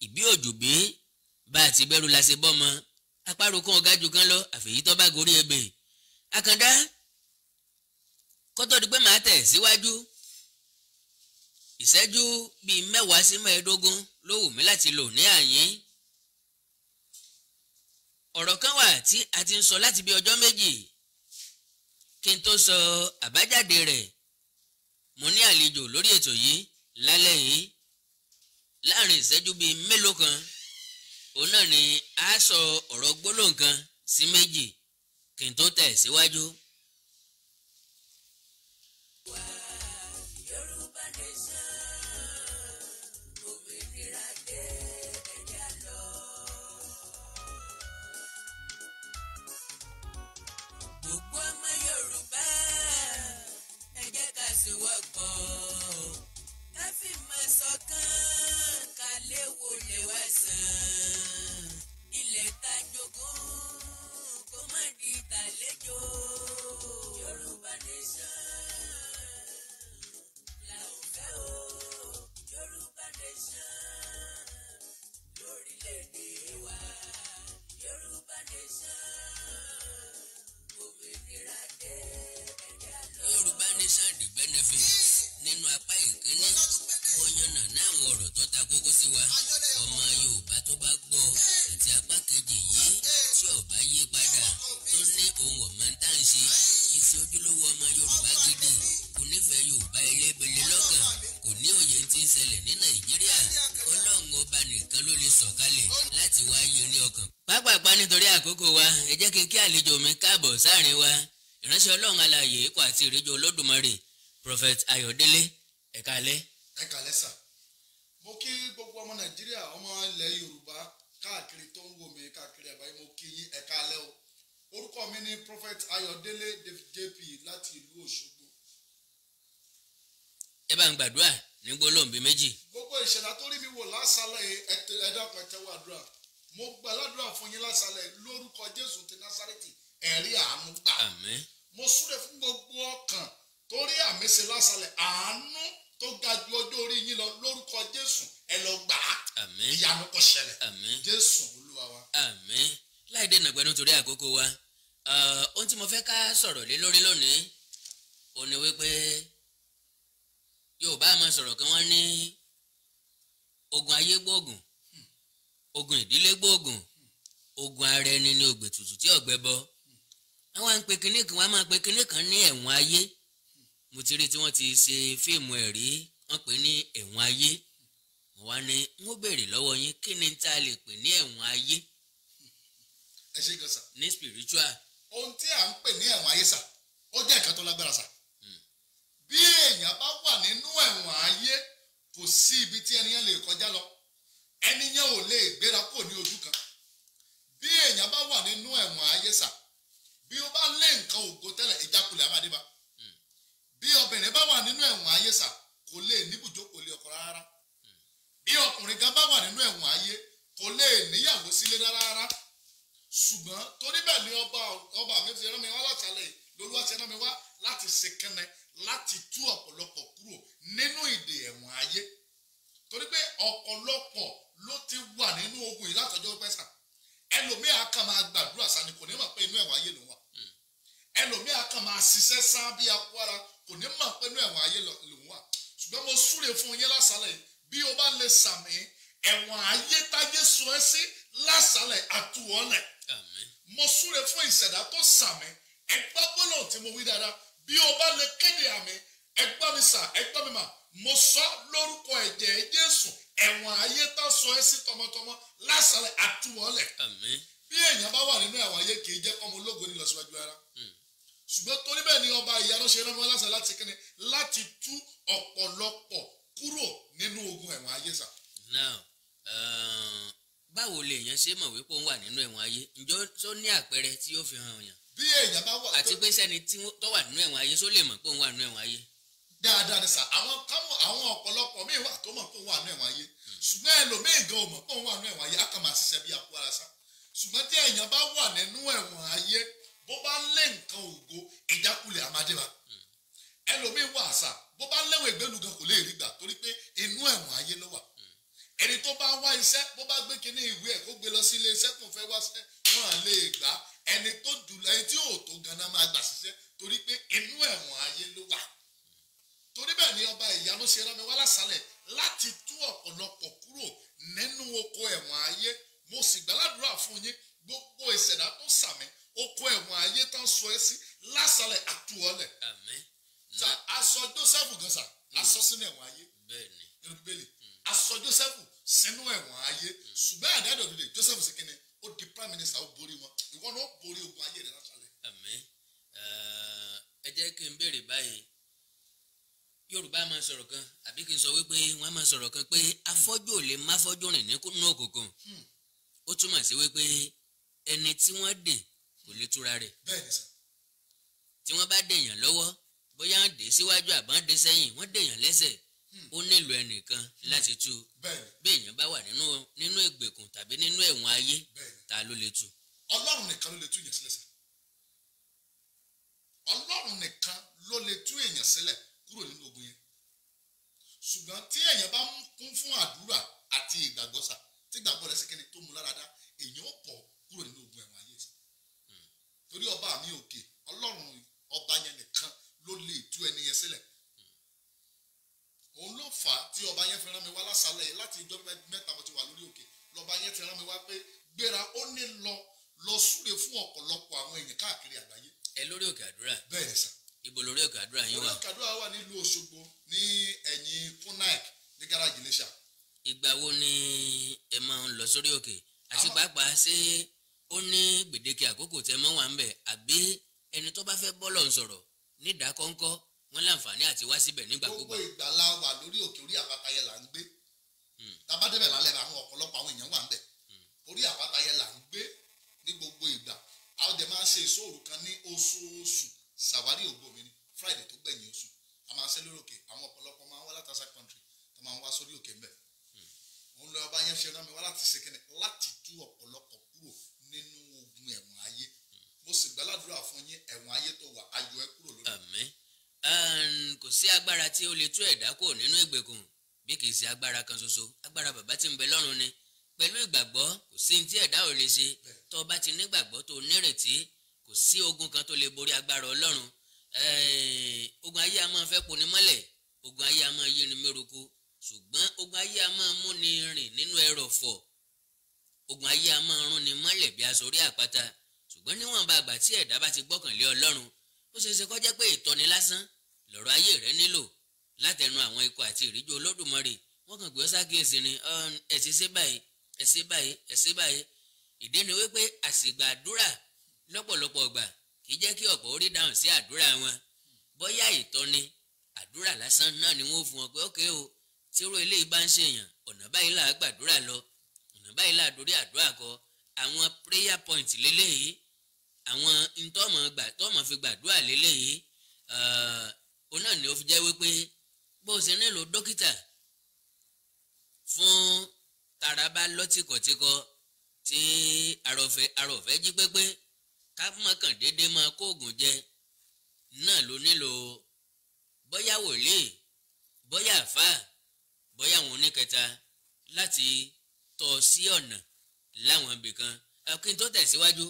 ìbí òjò bí bá a ti bẹ̀rù la ṣe bọ́mọ, apárò kan ọ̀gá ju kan lọ, àfẹ̀yí tó bá gorí ebè. Àkàndá kó tó di pé màá tẹ̀ síwájú, ìṣẹ́jú bíi 10 sí 15 ló wù mí láti lò ní àyín. ọ̀rọ̀ kan wà tí a ti ń sọ láti bí ọjọ́ méjì. kí n tó sọ àbájáde rẹ̀, mo ní àlejò lórí ètò yìí lálẹ́ yìí. láàrin ìṣẹ́jú bíi mélòó kan, òun náà ni a sọ ọ̀rọ̀ gbólóhùn kan sí méjì kí n tó tẹ̀ síwájú. Nínú apá ìkíní, ó yànnà náà àwọn ọ̀rọ̀ tó ta kókó sí wa. Ọmọ Yorùbá tó bá gbọ́ àti apá kejì yìí tí ó bá yí padà tó ní ohun ọ̀mọ́ ń tàn ṣe. Iṣẹ́ ojúlówó ọmọ Yorùbá gidi kò nífẹ̀ẹ́ Yorùbá elébele lọ́kàn, kò ní òye tí ń ṣẹlẹ̀ ní Nàìjíríà. Ọlọ́run ọba nìkan ló lè sọ̀kalẹ̀ láti wá yí ní ọkàn. Pápápá nítorí àkókò wa, ẹ jẹ́ kí n kí àlejò mi káàbọ̀ sáàrin wa. Ìránṣẹ́ Ọlọ́run alààyè ikọ̀ àti ìríjú Olódùmarè, Prophet Ayọ̀délé, ẹ káalẹ́. Ẹ káalẹ́ sà. mo kí gbogbo ọmọ Nàìjíríà, ọmọ ilẹ̀ Yorùbá káàkiri tó ń wò mí káàkiri àgbáyé, mo kí yín ẹ káalẹ́ o. Orúkọ mi ni Prophet Ayọ̀délé David JP láti ìlú Òṣogbo. ẹ bá ń gbàdúrà ní gbólóhùn bíi méjì. Gbogbo ìṣẹ̀dá tó rí mi wò lásàlẹ̀ ẹ̀dàpọ̀ ẹ̀tẹ̀wọ̀ àdúrà, mo gbà ládùúrà fún yín lásàlẹ̀ lórúkọ Jésù ti Násárẹ́tì, ẹ̀rí àánú gbà. àmín. Mo súre fún gbogbo ọkàn tó rí àmì ṣe lásàlẹ̀, àánú tó ga ju ọjọ́ orí yín lọ lórúkọ Jésù ẹ lọ gbà á. àmín. ìyanu kó ṣẹlẹ̀. àmín. Jésù Olúwa wa. àmín. láì dènà pẹ̀lú torí àkókò wa ohun tí mo fẹ́ ká sọ̀rọ̀ lé lórí lónìí ó ní wípé Yorùbá máa sọ̀rọ̀ kan wọ́n ní ogun ayé gbóògùn, ogun ìdílé gbóògùn, ogun ara ẹni ní ògbètùtù tí ọ̀gbẹ́ bọ́. àwọn ń pe kinní kan, wọ́n máa pe kinní kan ní ẹ̀wọ̀n ayé. mo ti rí tí wọ́n ti ṣe fíìmù ẹ̀ rí, wọ́n pè ní ẹ̀wọ̀n ayé. mo wá ní wọ́n béèrè lọ́wọ́ yín kí ni tá a lè pè ní ẹ̀wọ̀n ayé. ẹ ṣe gan sà. ní spiritual. ohun tí à ń pè ní ẹ̀wọ̀n ayé sà, ó jẹ́ nǹkan tó lágbára sà. bí èèyàn bá wà nínú ẹ̀wọ̀n ayé, kò sí ibi tí ẹni yẹn lè kọjá lọ, ẹni yẹn ò lè gbéra kúrò ní ojú kan. bí èèyàn bá wà nínú ẹ̀wọ̀n ayé sà, bí ó bá lé nǹkan ògo tẹ́lẹ̀, ìjákulẹ̀ á máa dé bá. bí obìnrin bá wà nínú ẹ̀wọ̀n ayé sà, kò lè níbùjókòó lé ọkọ rárá. bí ọkùnrin gan bá wà nínú ẹ̀wọ̀n ayé, kò lè níyàwó sílé rárá. ṣùgbọ́n torí bẹ́ẹ̀ ni ọba mi fi rán mi wá látàlẹ́ yìí, lolúwa ti rán mi wá láti ṣe kẹ́nẹ́, láti tú ọ̀pọ̀lọpọ̀ kúrò nínú ìdè ẹ̀wọ̀n ayé. torí pé ọ̀pọ̀lọpọ̀ ló ti wà nínú ogun yìí látọjọ́ pẹ́ sà. ẹlòmíà kàn máa gbàdúrà sá ni kò ní mọ̀ pé inú ẹ̀wọ̀n ayé ló wà. ẹlòmíà kàn máa ṣiṣẹ́ sá bí akúara, kò ní mọ̀ pé inú ẹ̀wọ̀n ayé ló wà. ṣùgbọ́n mo súre fún yín lásàlẹ̀ yìí, bí o bá lè sàmì ẹ̀wọ̀n ayé táyé sọ ẹ́ sí lásàlẹ̀ àtúwọ́lẹ̀. mo súre fún ìṣẹ̀dá tó sàmì, ẹgbẹ́ gbọ́dọ̀ tí mo wí dáadáa, bí o bá lè kéde àmì, ẹgbẹ́ mi sà, ẹgbẹ́ mi mà, mo sọ lórúkọ ẹ̀jẹ̀ Jésù, ẹ̀wọ̀n ayé tá sọ ẹ́ sí tọmọtọmọ lásàlẹ̀ àtúwọ́lẹ̀. bí èèyàn bá wà nínú ẹ̀wọ̀n ayé kì í jẹ́ kọ́mọ ológo ní ìlọsíwájú ara. ṣùgbọ́n torí bẹ́ẹ̀ ni ọba ìyanu ṣe rán mi lásàlẹ̀ láti kíni, láti tú ọ̀pọ̀lọpọ̀ kúrò nínú ogun ẹ̀wọ̀n ayé sà. now báwo lèèyàn ṣe mọ̀ wípé òun wà nínú ẹ̀wọ̀n ayé? ǹjọ́ tó ní àpẹẹrẹ tí yóò fi hàn yàn? bí èèyàn bá wà, àti pé sẹ́ni tó wà nínú ẹ̀wọ̀n ayé só lè mọ̀ pé òun wà nínú ẹ̀wọ̀n ayé? dáadáa ni sà. àwọn ọ̀pọ̀lọpọ̀ míì wà tó mọ̀ pé òun wà nínú ẹ̀wọ̀n ayé, ṣùgbọ́n ẹlòmíì gan ò mọ̀ pé òun wà nínú ẹ̀wọ̀n ayé, á kàn máa ṣiṣẹ́ bí akú ara sà. ṣùgbọ́n tí èèyàn bá wà nínú ẹ̀wọ̀n ayé, bó bá lé nǹkan ògo, ìjákulẹ̀ àmàdébà. ẹlòmíì wà sà, bó bá léwọ̀ ìgbélu gan kò lè rí gbà, torí pé inú ẹ̀wọ̀n ayé ló wà. ẹni tó bá wá iṣẹ́, bó bá gbé kinní ìwé ẹ̀ kó gbé lọ sí ilé iṣẹ́ tó fẹ́ wá ṣẹ́, wọ́n á lè gbà. ẹni tó dùn ẹni tí ò tó ganan máa gbà ṣiṣẹ́, torí pé inú ẹ̀wọ̀n ayé ló wà. torí bẹ́ẹ̀ ni ọba ìyanu ṣe rán mi wá lásàlẹ̀ láti tú ọ̀pọ̀lọpọ̀ kúrò nínú oko ẹ̀wọ̀n ayé. mo sì gbàládùra fún yín, gbogbo ìṣẹ̀dá tó sàmì oko ẹ̀wọ̀n ayé tán sọ ẹ́ sí lásàlẹ̀ àtúwọ́lẹ̀. aṣọ Jósẹ́fù gan sà, aṣọ sínú ẹ̀wọ̀n ayé. bẹ́ẹ̀ni. nínú Bíbélì aṣọ Jósẹ́fù sínú ẹ̀wọ̀n ayé, ṣùgbọ́n àdáyé òdòdó Jósẹ́fù sí kíni, ó di prime minister, ó borí wọn. ìwọ náà ó borí ogun ayé rẹ lásàlẹ̀. àmín. ẹ jẹ́ kí n béèrè báyìí, Yorùbá máa sọ̀rọ̀ kan, àbí kí n sọ wípé wọ́n máa sọ̀rọ̀ kan pé afọ́jú ò lè má fọ́jú rìn nínú òkùnkùn. ó túmọ̀ sí wípé ẹni tí wọ́n dè kò lè túra rẹ̀. bẹ́ẹ̀ni sà. tí wọ́n bá dèèyàn lọ́wọ́, bóyá ń dè síwájú àbá ń dè sẹ́yìn, wọ́n dèèyàn lẹ́sẹ̀, ó nílò ẹnìkan láti tú. bí èèyàn bá wà nínú ìgbèkùn tàbí nínú ẹ̀wọ̀n ayé, ta ló lè tú? Ọlọ́run nìkan ló lè tú èèyàn sílẹ̀ sà. Ọlọ́run nìkan ló lè tú èèyàn sílẹ̀ kúrò nínú ogun yẹn. ṣùgbọ́n tí èèyàn bá kún fún àdúrà àti ìgbàgbọ́ sà, tí ìgbàgbọ́ rẹ̀ sí kíni tó mú lára dá, èèyàn ó bọ̀ kúrò nínú ogun ẹ̀wọ̀n ayé sà. torí ọba mi òkè, Ọlọ́run ọba yẹn nìkan ló lè tú ẹni yẹn sílẹ̀. òun ló fà á tí ọba yẹn fi rán mi wá lásàlẹ̀ yìí, láti ìjọ mẹ́ta mo ti wà lórí òkè, lọ́ba yẹn ti rán mi wá pé gbéra, ó ní lọ súre fún ọ̀pọ̀lọpọ̀ àwọn èèyàn káàkiri àgbáyé. ẹ lórí òkè àdúrà? bẹ́ẹ̀ sà. ibo lórí òkè àdúrà yín wà? lórí òkè àdúrà wà nílùú Òṣogbo, ní ẹ̀yìn Funaik, ní gáràjì Iléṣà. ìgbà wo ni ẹ máa ń lọ sórí òkè? àti pàápàá ṣé ó ní gbèdéke àkókò tẹ́ mọ́ wà ń bẹ̀, àbí ẹni tó bá fẹ́ bọ́lọ̀ ń sọ̀rọ̀ ní ìdákọ́ńkọ́ wọ́n láǹfààní àti wá síbẹ̀ nígbà gbogbo? gbogbo ìgbà la wà lórí òkè, orí àpáta yẹn là ń gbé. tábà débẹ̀ lálẹ́ àwọn ọ̀pọ̀lọpọ̀ àwọn èèyàn wà ń bẹ̀ orí àpáta yẹn là ń gbé ní gbogbo ìgbà a ó dẹ̀ máa ṣe ìṣòro kan ní oṣooṣù ṣàwárí ògo mi ní Friday tó gbẹ̀yìn oṣù a máa ṣe lórí òkè àwọn ọ̀pọ̀lọpọ̀ máa ń wá láti outside country tó máa ń wá sórí òkè ńbẹ̀ òun lọ ọba yẹn ṣe rán mi wá láti ṣe kíni láti tú ọ̀pọ̀lọpọ̀ kúrò nínú ogun ẹ̀wọ̀n ayé mo sì gbàládùra fún yín ẹ̀wọ̀n ayé tó wà ayọ̀ ẹ kúrò lórí. àmín. Kò sí agbára tí ó lè tú ẹ̀dá kúrò nínú ìgbèkùn bí kì í ṣe agbára kan ṣoṣo agbára bàbá tí ń bẹ lọ́run ni pẹ̀lú ìgbàgbọ́ kò sí ní tí ẹ̀dá ò lè ṣe tó o bá ti nígbàgbọ́ tó o nírètí kò sí ogun kan tó lè borí agbára ọlọ́run ogun ayé a máa fẹ́ poni mọ́lẹ̀ ogun ayé a máa yí ni mẹ́rùkú ṣùgbọ́n ogun ayé a máa mú ni rìn nínú ẹrọ̀fọ̀ ogun ayé a máa rún ni mọ́lẹ̀ bí aṣọ orí àpáta ṣùgbọ́n níwọ̀nba àgbà tí ẹ̀dá bá ti gbọ́kànlé ọlọ́run ó ṣeé ṣe kó jẹ́ pé ìtọ́ni lásán lọ̀rọ̀ ayé rẹ nílò látẹnu àwọn ikọ̀ àti ìríjú olódùmarè wọ́n kàn gbé ọ́ ságíyèsí ni ẹ ti ṣe báyìí ẹ ṣe báyìí ẹ ṣe báyìí ìdí ni wípé àsìgbà àdúrà lọ́pọ̀lọpọ̀ ọgbà kì í jẹ́ kí ọ̀pọ̀ orí dáhùn sí àdúrà wọn bóyá ìtọ́ni àdúrà lásán náà ni wọ́n fún wọn pé ókè o tí irú eléyìí bá ń ṣèyàn ọ̀nà báyìí là á gbàdúrà lọ ọ̀nà báyìí là á dorí àdúrà kọ àwọn prayer point lélẹ́yìí àwọn ntọ́mọ̀ fi gbàdúrà lélẹ́yìí òun náà ni ó fi jẹ́ wípé bó o ṣe nílò dókítà fún taraba lọ́tìkọ̀tìkọ̀ tí arọ̀fẹ́ jí pépé ká mọ̀kàn déédéé máa kó oògùn jẹ náà ló nílò bóyá wòlíì bóyá àfáà bóyá àwọn oníkẹta láti tọ́ sí ọ̀nà láwọn ibì kan kí n tó tẹ̀síwájú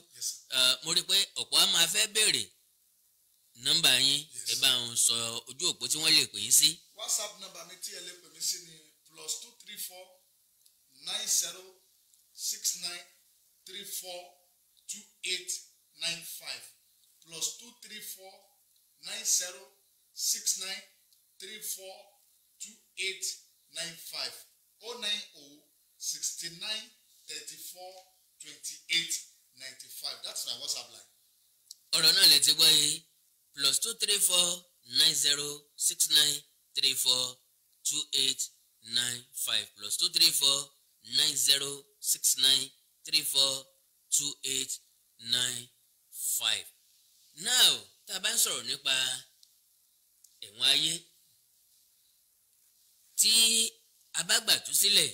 mo rí i pé ọ̀pọ̀ á máa fẹ́ béèrè nọ́mbà yín ẹ bá ń sọ ojú òpó tí wọ́n lè pè yín sí. WhatsApp nọ́mbà mi tí ẹ lè pè mí sí ni +234 90 69 34 2895 +234 90 69 34 2895 090 69 34 2895 that's my WhatsApp line. ọ̀rọ̀ náà lè ti gbọ́ yìí +234 90 69 34 2895 +234 90 69 34 2895. now tá a bá ń sọ̀rọ̀ nípa ẹ̀wọ̀n ayé tí a bá gbà tú sílẹ̀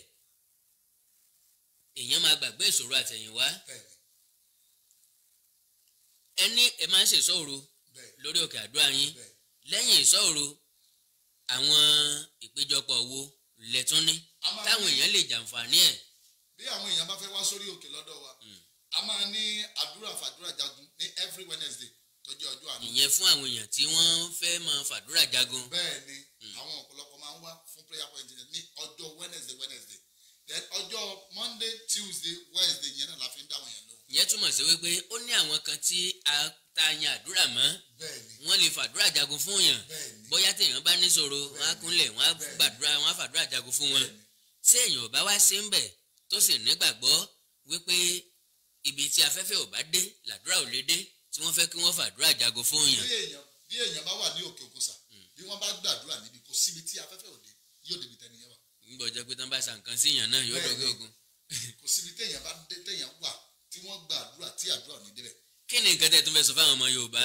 èèyàn máa gbàgbé ìṣòro àtẹ̀yìnwá ẹni ẹ máa ń ṣe ìṣòro lórí òkè àdúrà yín lẹ́yìn ìṣòro àwọn ìpéjọpọ̀ wo lẹ́tún ní táwọn èèyàn lè jàǹfààní ẹ̀. bí àwọn èèyàn bá fẹ́ wá sórí òkè lọ́dọ̀ wa a máa ní àdúrà fàdúrà jagun ní every Wednesday tó jẹ́ ọjọ́ àná. ìyẹn fún àwọn èèyàn tí wọ́n fẹ́ máa fàdúrà jagun. bẹ́ẹ̀ ni àwọn ọ̀pọ̀lọpọ̀ máa ń wá fún prayer point ní ọjọ́ Wednesday then ọjọ́ Monday Tuesday Wednesday yẹn náà la fi ń dáwọn yẹn lóhùn. ìyẹn túmọ̀ sí wípé ó ní àwọn kan tí a ta yan àdúrà mọ́ wọ́n lè fàdúrà jagun fún yàn bóyá téèyàn bá níṣòro wọ́n á kúnlẹ̀ wọ́n á gbàdúrà wọ́n á fàdúrà jagun fún wọn tí èèyàn ò bá wá sí ń bẹ̀ tó sì nígbàgbọ́ wípé ibi tí afẹ́fẹ́ ò bá dé làdúrà ò lè dé tí wọ́n fẹ́ kí wọ́n fàdúrà jagun fún yàn. bí èèyàn bá wà ní òkè òkúsà bí wọ́n bá gbàdúrà níbi kò síbi tí afẹ́fẹ́ ò dé yóò débi tẹ́ni yẹn wà. nígbà jẹ́ pé tán bá ṣàǹkan sí yàn náà yóò dọ́gẹ́ ogun. kò síbi téèyàn bá dé téèyàn wà tí wọ́n gbàdúrà tí àdúrà ò ní débẹ̀. kí ni nǹkan tẹ́ tún fẹ́ sọ fáwọn ọmọ Yorùbá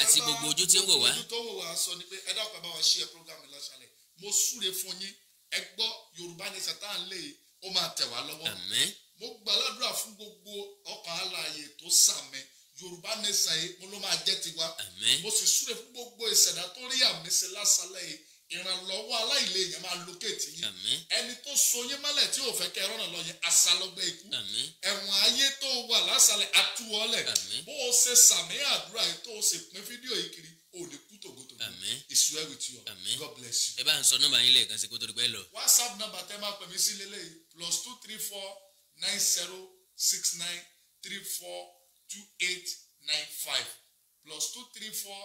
àti gbogbo ojú tí ń wò wá. ojú tó wò wá sọ ni pé ẹ dákun bá wa ṣí ẹ programme lọ́sàlẹ̀ mo súre fún yín ẹ gbọ́ Yorùbá ní satan lè ó máa tẹ̀ wá lọ́wọ́. àmín. mo gbàládùra fún gbogbo ọkàn alààyè tó sàmẹ Yorùbá nation yìí mo ló máa jẹ́ tiwa. àmín. mo sì súre fún gbogbo ìṣẹ̀dá tó rí àmì sí lásàlẹ̀ yìí ìrànlọ́wọ́ aláìlèyàn máa lókèétì yín. àmín. ẹni tó so yín mọ́lẹ̀ tí ò fẹ́ kẹ́ rọ́nà lọ yẹn asálọ́gbẹ́ ikú. àmín. ẹ̀wọ̀n ayé tó wà lásàlẹ̀ àtúwọ́lẹ̀. àmín. bó o ṣe sàmì àdúrà yìí tó o ṣe pín fídíò yìí kiri o lè kú tògótògó. àmín. It's well with you. àmín. God bless you. ẹ bá ń sọ nọ́mbà yín lẹ́ẹ̀kan sí kó tó di pẹ́ lọ. WhatsApp number tẹ́ máa pè mí sí lélẹ́yìí +234 90 69 34 2895 +234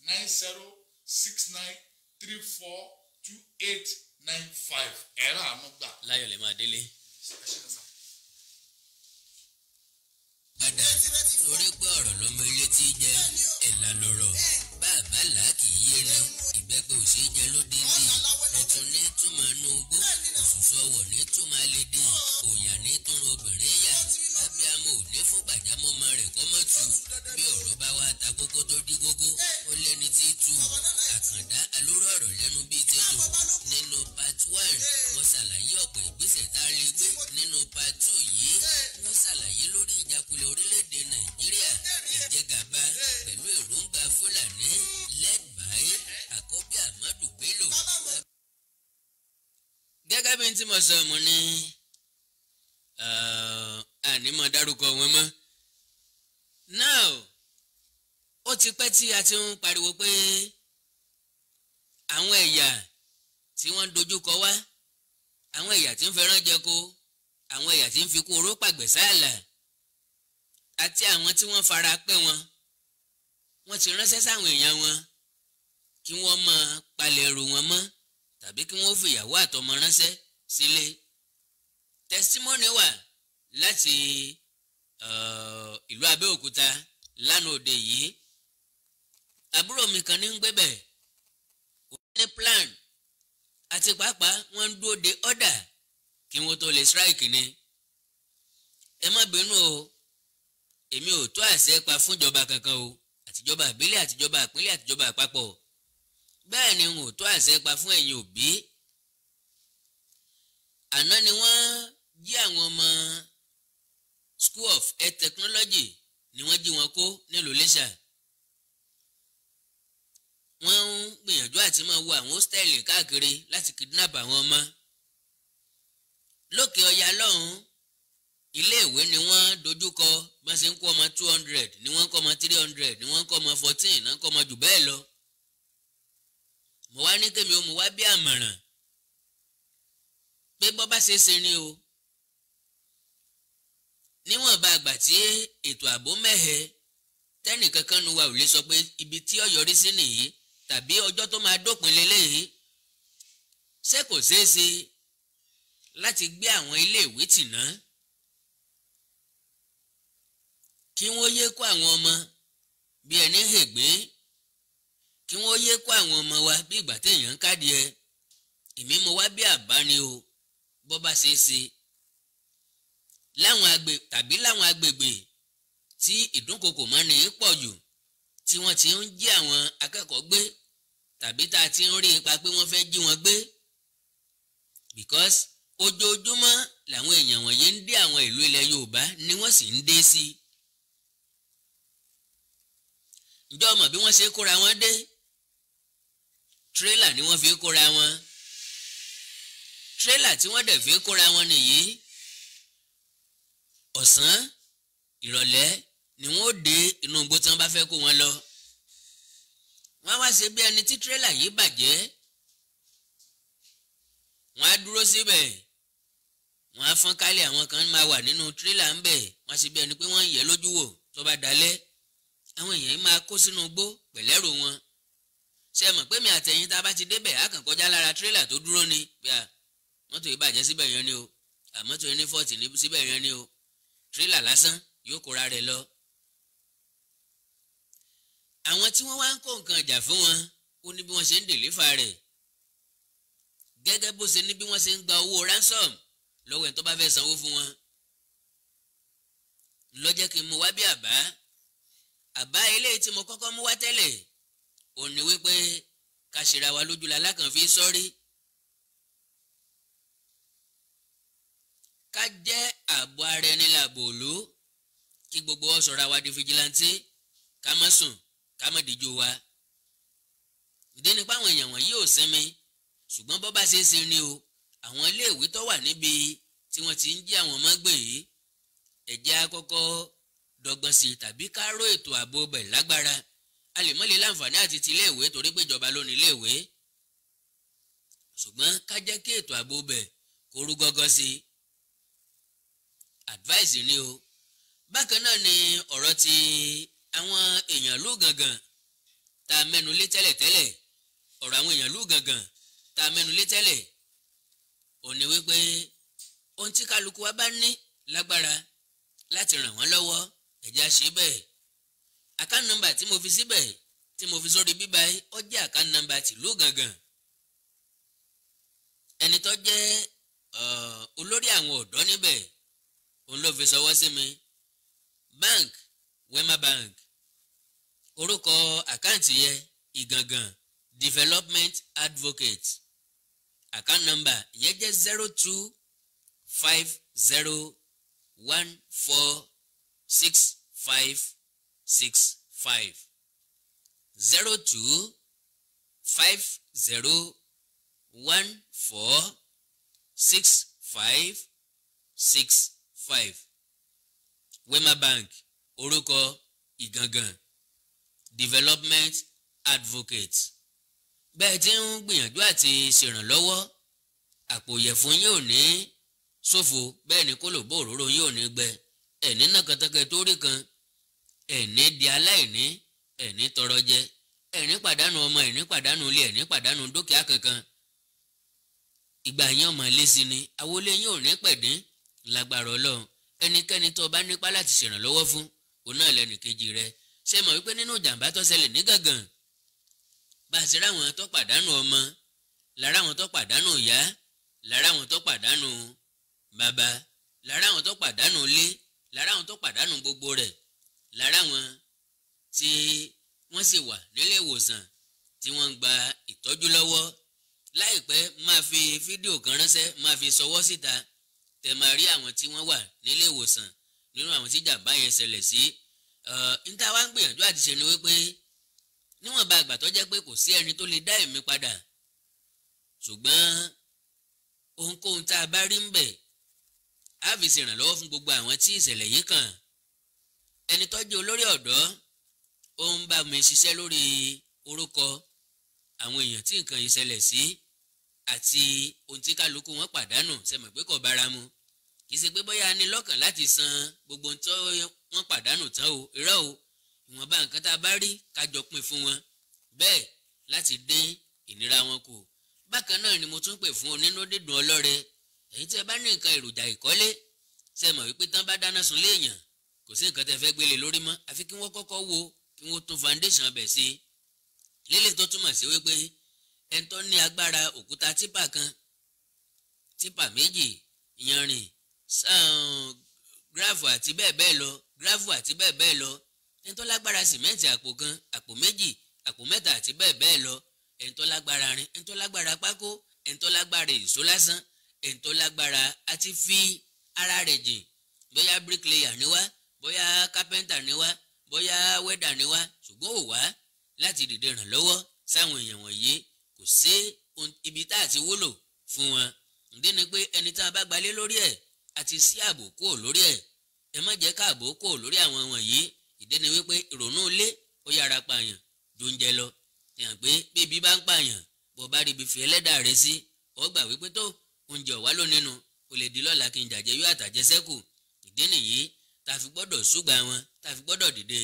90 69 34 2895 ẹ̀rọ àánú gbà. láyọ̀ lè máa délé. padà torí pé ọ̀rọ̀ lọ́mọ ilé tí jẹ́ ẹ̀là lọ́rọ̀ bá a bá là á kì í yé ni ìbẹ́pẹ́ ò ṣeé jẹ ló dín dín ẹ̀tún ní túmọ̀ nùgbó òṣùṣù ọwọ̀ ní túmọ̀ alédè òyà ní túnra obìnrin yà abiyamọ ò ní fún gbàjámọ́ ọmọ rẹ̀ kọ́mọ́tù bí ọ̀rọ̀ bá wá ta kókó tó dí gógó ó lẹ́ni tí tú àkàndá alóró ọ̀rọ̀ lẹ́nu bíi tẹ́tò nínú part 1 mo ṣàlàyé ọ̀pọ̀ ìgbésẹ̀ tá a lè gbé nínú part 2 yìí wọ́n ṣàlàyé lórí ìjákulẹ̀ orílẹ̀-èdè Nàìjíríà ìjẹgàba pẹ̀lú èròǹgbà Fúlàní led by Àkọ́bí Ahmadu Bello. Gẹ́gẹ́ bí n tí mo sọ mo ní àní mo dárúkọ wọn mọ́. Now ó ti pẹ́ tí a ti ń pariwo pé àwọn ẹ̀yà tí wọ́n ń dojúkọ wá àwọn ẹ̀yà tí ń fẹ́ràn jẹko àwọn ẹ̀yà tí ń fi kú oró pàgbẹ́ sáàlà àti àwọn tí wọ́n fara pẹ́ wọ́n ti ránṣẹ́ sáwọn èèyàn wọn kí wọ́n máa palẹ̀ ẹrù wọn mọ́ tàbí kí wọ́n fìyàwó àtọmọ ránṣẹ́ sílé. Testimony wà láti ìlú Abẹ́òkúta lánàá òde yìí. Àbúrò mi kan ní ń gbé bẹ̀ ó ní plan àti pàápàá wọ́n ń dúró de order kí wọ́n tó lè strike ni. Ẹ má bínú o èmi ò tó àṣẹ pa fúnjọba kankan o àtijọba ìbílẹ̀ àtijọba ìpínlẹ̀ àtijọba àpapọ̀ bẹ́ẹ̀ ni n ò tó àṣẹ pa fún ẹ̀yin òbí. Àná ni wọ́n jí àwọn ọmọ School of Health Technology ni wọ́n jí wọn kó nílùú Iléṣà. Wọ́n ń gbìyànjú àti máa wo àwọn hostel káàkiri láti kidnap àwọn ọmọ. Lókè ọya lọ́hùn iléèwé ni wọ́n dojúkọ bọ́n ṣe ń kó ọmọ 200 ni wọ́n ń kọ́ ọmọ 300 ni wọ́n ń kọ́ ọmọ 14 náà ń kọ́ ọmọ jù bẹ́ẹ̀ lọ. Mo wá ní kémi ó mo wá bí àmọ̀ràn pé bọ́ bá ṣe ṣe ni o níwọ̀nba àgbà tí ètò ààbò mẹ́hẹ tẹ́nìkankan nu wa ò lè sọ pé ibi tí ó yọrí sí nìyí tàbí ọjọ́ tó máa dópin lélẹ́yìí ṣé kò ṣeé ṣe láti gbé àwọn iléèwé tì ná kí wọ́n yé kó àwọn ọmọ bí ẹni hègbé kí wọ́n yé kó àwọn ọmọ wa bí ìgbà téèyàn ń kádìẹ èmi mo wá bí àbá ni o bó bá ṣe é ṣe láwọn agbègbè tí ìdúnkokò mọ́ni pọ̀ jù tí wọ́n ti ń jí àwọn akẹ́kọ̀ọ́ gbé tàbí tá a ti ń rí ipa pé wọ́n fẹ́ jí wọn gbé because ojoojúmọ́ làwọn èèyàn wọ̀nyí ń dé àwọn ìlú ilẹ̀ Yorùbá ni wọ́n sì ń dé sí. Ǹjọ́ mọ̀ bí wọ́n ṣe kóra wọn dé tírélà ni wọ́n fi kóra wọn tírélà tí wọ́n dẹ̀ fi kóra wọn nìyí ọ̀sán ìrọ̀lẹ́ ni wọ́n ó dé inú igbó tí wọ́n bá fẹ́ kó wọn lọ. Wọ́n á wá ṣe bí ẹni tí tírélà yìí bàjẹ́ wọ́n á dúró síbẹ̀ wọ́n á fọ́n kálẹ̀ àwọn kan máa wà nínú tírélà ń bẹ̀ wọ́n á ṣe bí ẹni pé wọ́n ń yẹ̀ lójú wò tó bá dalẹ̀ àwọn èèyàn yìí máa kó sínú igbó pẹ̀lẹ́rù wọn. Ṣé ẹ mọ̀ pé mi àtẹ̀yìn tá a bá ti débẹ̀ á kàn kọjá lára tírélà tó dúró ni bí a mọ́tò yìí bàjẹ́ síbẹ̀ yẹn ni o àmọ́tò yìí ní fọ́ọ̀tì ní síbẹ̀ yẹn ni o tírélà lásán yóò kóra rẹ̀ lọ. Àwọn tí wọ́n wá ń kó nǹkan ìjà fún wọn ó ní bí wọ́n ṣe ń dèlífà rẹ̀ gẹ́gẹ́ bó ṣe ní bí wọ́n ṣe ń gba owó ransom lọ́wọ́ ẹ̀ tó bá fẹ́ sanwó fún wọn. Ló jẹ́ kí n mú wá bí àbá eléyìí tí mo kọ́kọ́ mú wá tẹ́lẹ̀ ò ní wípé ká ṣera wa lójú lalákàn fi sọ́rí ká jẹ́ ààbò ara ẹni làbò òlú kí gbogbo wa sọ̀rọ̀ wa di fìjìláńtì ká má sùn ká má díjú wa. ìdí ni pé àwọn èèyàn wọ̀nyí ò sinmi ṣùgbọ́n bó bá ṣe é ṣe ni o àwọn iléèwé tó wà níbi tí wọ́n ti ń jí àwọn ọmọ gbé yìí ẹ̀jẹ̀ àkọ́kọ́ dọ́gbọ́n sí tàbí ká ró ètò ààbò bẹ̀ lágbára a lè mọ́lẹ̀ láǹfààní àti ti iléèwé torí pé ìjọba ló ní iléèwé ṣùgbọ́n ká jẹ́ kí ètò ààbò bẹ̀ kó rú gọ́gọ́ sí advice ni o. Bákan náà ni ọ̀rọ̀ ti àwọn èèyàn lú gangan tá a mẹ́nu lé tẹ́lẹ̀tẹ́lẹ̀ ọ̀rọ̀ àwọn èèyàn lú gangan tá a mẹ́nu lé tẹ́lẹ̀ ò ní wípé ohun tí kálukú wa bá ní lágbára láti ràn wọ́n lọ́wọ́ ẹ̀já ṣe bẹ́ẹ̀. Account number tí mo fi síbẹ̀ tí mo fi sórí bíbá ó jẹ́ account number tìlú gangan ẹni tó jẹ́ olórí àwọn ọ̀dọ́ níbẹ̀ òun ló fi ṣọwọ́ sí mi. bank Wema Bank, orúkọ àkáǹtì yẹn Ìgangan Development Advocate, account number yẹn jẹ́ 0250146565 0250146565 Wema Bank, orúkọ Ìgangan Development Advocate. bẹ́ẹ̀ tí ń gbìyànjú àti ṣèrànlọ́wọ́, àpò ìyẹ̀fun yín ò ní ṣòfò, bẹ́ẹ̀ ni kólòbó òróró yín ò ní gbẹ, ẹ̀ní náà kẹtẹkẹ tó rí kan, ẹ̀ní di aláìní, ẹ̀ní tọrọ jẹ, ẹ̀ní pàdánù ọmọ, ẹ̀ní pàdánù ilé, ẹ̀ní pàdánù dúkìá kankan. ìgbà yín ọmọ ilé sí ni, àwọlé yín ò ní pẹ̀dín lágbára Ọlọ́run. ẹnikẹ́ni tó bá nípa láti ṣèrànlọ́wọ́ fún, òun náà lẹ́nìkejì rẹ. ṣé mọ̀ wípé nínú ìjàmbá tó ṣẹlẹ̀ ní Gàngàn, bá a ṣe ráwọn tó pàdánù ọmọ, lára àwọn tó pàdánù ìyá, lára àwọn tó pàdánù bàbá, lára àwọn tó pàdánù ilé, lára àwọn tó pàdánù gbogbo rẹ̀, lára àwọn tí wọ́n sì wà nílé ìwòsàn tí wọ́n ń gba ìtọ́jú lọ́wọ́. láìpẹ́ máa fi fídíò kan ránṣẹ́, máa fi ṣọwọ́ síta, tẹ́ máa rí àwọn tí wọ́n wà nílé ìwòsàn nínú àwọn tí jàmbá yẹn ṣẹlẹ̀ sí. níta wá ń gbìyànjú àti ṣe ni wípé níwọ̀nba àgbà tó jẹ́ pé kò sí ẹni tó lè dá ẹ̀mí padà, ṣùgbọ́n ohunkóhun tá a bá rí ń bẹ̀ á fi ṣèrànlọ́wọ́ fún gbogbo àwọn tí ìṣẹ̀lẹ̀ yìí kàn. ẹni tó jẹ́ olórí ọ̀dọ́ ó ń bá mi ṣiṣẹ́ lórí orúkọ àwọn èèyàn tí nǹkan yìí ṣẹlẹ̀ sí àti ohun tí kálukú wọn pàdánù. ṣe mọ̀ pé kò bára mu, kì í ṣe pé bóyá a ní lọ́kàn láti san gbogbo ohun tó wọ́n pàdánù tán o, irọ́ o, ìwọ̀nba nǹkan tá a bá rí ká jọ pín fún wọn, bẹ́ẹ̀ láti dín ìnira wọn kù. bákan náà ni mo tún pè fún onínú dídùn ọlọ́rẹ. èyí tí ẹ bá ní nǹkan èròjà ìkọ́lé, ṣe mọ̀ wípé tán bá dáná sun léèyàn, kò sí nǹkan tẹ́ fẹ́ gbélé lórí mọ́, àfi kí wọ́n kọ́kọ́ wo, kí wọ́n tún foundation bẹ̀ sí. lélẹ̀ tó túmọ̀ sí wípé ẹni tó ní agbára òkúta típà kan, típà méjì, yanrìn, gíráfù àti bẹ́ẹ̀ bẹ́ẹ̀ lọ, gíráfù àti bẹ́ẹ̀ bẹ́ẹ̀ lọ, ẹni tó lágbára sìmẹ́ǹtì àpò kan, àpò méjì, àpò mẹ́ta àti bẹ́ẹ̀ bẹ́ẹ̀ lọ, ẹni tó lágbára rin, ẹni tó lágbára pákó, ẹni tó lágbára ìṣó lásán, ẹni tó lágbára àti fi ara rẹ̀ jìn, bóyá bricklayer ni wá, bóyá carpenter ni wá, bóyá welder ni wá, ṣùgbọ́n ò wá láti dìde ràn lọ́wọ́ sáwọn èèyàn wọ̀nyí, kò sí ibi tá a ti wúlò fún wọn. ǹdí ni pé ẹni tá a bá gbalé lórí ẹ̀ àti sí ààbò kúrò lórí ẹ̀, ẹ má jẹ́ káàbò kúrò lórí àwọn wọ̀nyí. ìdí ni wípé ìrònú ilé ó yára pààyàn ju oúnjẹ lọ. yàn pé bíbí bá ń pààyàn, bó bá rí ibi fi ẹlẹ́dàá rẹ sí, ó gbà wípé tó oúnjẹ ọ̀wá ló nínú, ó lè di lọ́la kí n jàjẹ́ yóò àtàjẹsẹ́kù. ìdí nìyí tá a fi gbọ́dọ̀ ṣùgbà wọn, tá a fi gbọ́dọ̀ dìde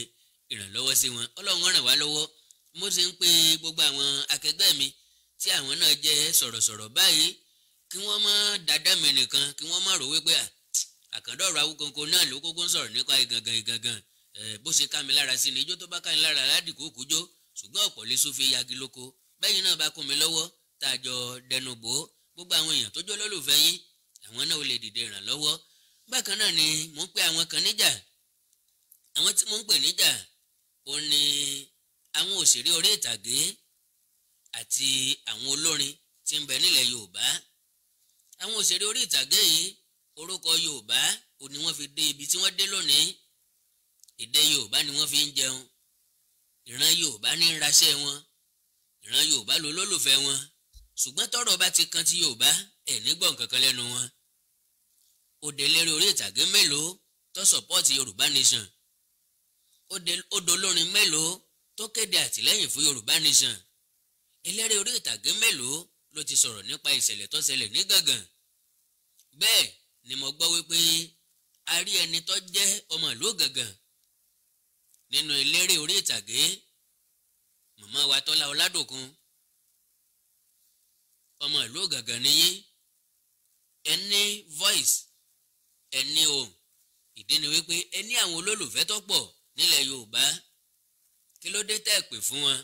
ìrànlọ́wọ́ sí wọn. Ọlọ́run ràn wá lọ́wọ́. mo ṣe ń pe gbogbo àwọn akẹgbẹ́ mi tí àwọn náà jẹ́ sọ̀rọ̀sọ̀rọ̀ báyìí, kí wọ́n má dáadáa mi nìkan, kí wọ́n má rò wípé àkàndọ̀rọ̀ Awíkonko náà ló kókó ń sọ̀rọ̀ nípa Ìgangan. bó ṣe ká mi lára sí ni ijó tó bá ká mi lára ládìkú kújó, ṣùgbọ́n ọ̀pọ̀ lè sún fi yagi lóko. bẹ́yìn náà bá kún mi lọ́wọ́ tá a jọ dẹnu bò ó, gbogbo àwọn èèyàn tó jó lólùfẹ́ yín, àwọn náà ó lè dìde ìrànlọ́wọ́. bákan náà ni mò ń pe àwọn kan níjà. àwọn tí mò ń pè níjà ó ní àwọn òṣèré orí ìtàgé àti àwọn olórin tí ń bẹ nílẹ̀ Yorùbá. àwọn òṣèré orí ìtàgé yìí, orúkọ Yorùbá ò ní wọ́n fi dé ibi tí wọ́n dé lónìí. èdè Yorùbá ni wọ́n fi ń jẹun. ìran Yorùbá ní ń raṣẹ́ wọn, ìran Yorùbá ló lólùfẹ́ wọn. ṣùgbọ́n tọ́rọ̀ bá ti kan ti Yorùbá, ẹ̀ ní gbọ̀n kankan lẹ́nu wọn. òde eléré orí ìtàgé mélòó tó sọ̀pọ́ọ̀tì Yorùbá nation? òde olórin mélòó tó kéde àtìlẹ́yìn fún Yorùbá nation? eléré orí ìtàgé mélòó ló ti sọ̀rọ̀ nípa ìṣẹ̀lẹ̀ tó ṣẹlẹ̀ ní Gàngàn? bẹ́ẹ̀ ni mo gbọ́ wípé a rí ẹni tó jẹ́ ọmọ ìlú Gàngàn nínú eléré orí ìtàgé, màmá wa Tọ́lá Ọládòkun. ọmọ ìlú Gàngàn nìyí, ẹni voice, ẹni ohùn. ìdí ni wípé ẹni àwọn olólùfẹ́ tó pọ̀ nílẹ̀ Yorùbá. kí ló dé tẹ́ ẹ pè fún wọn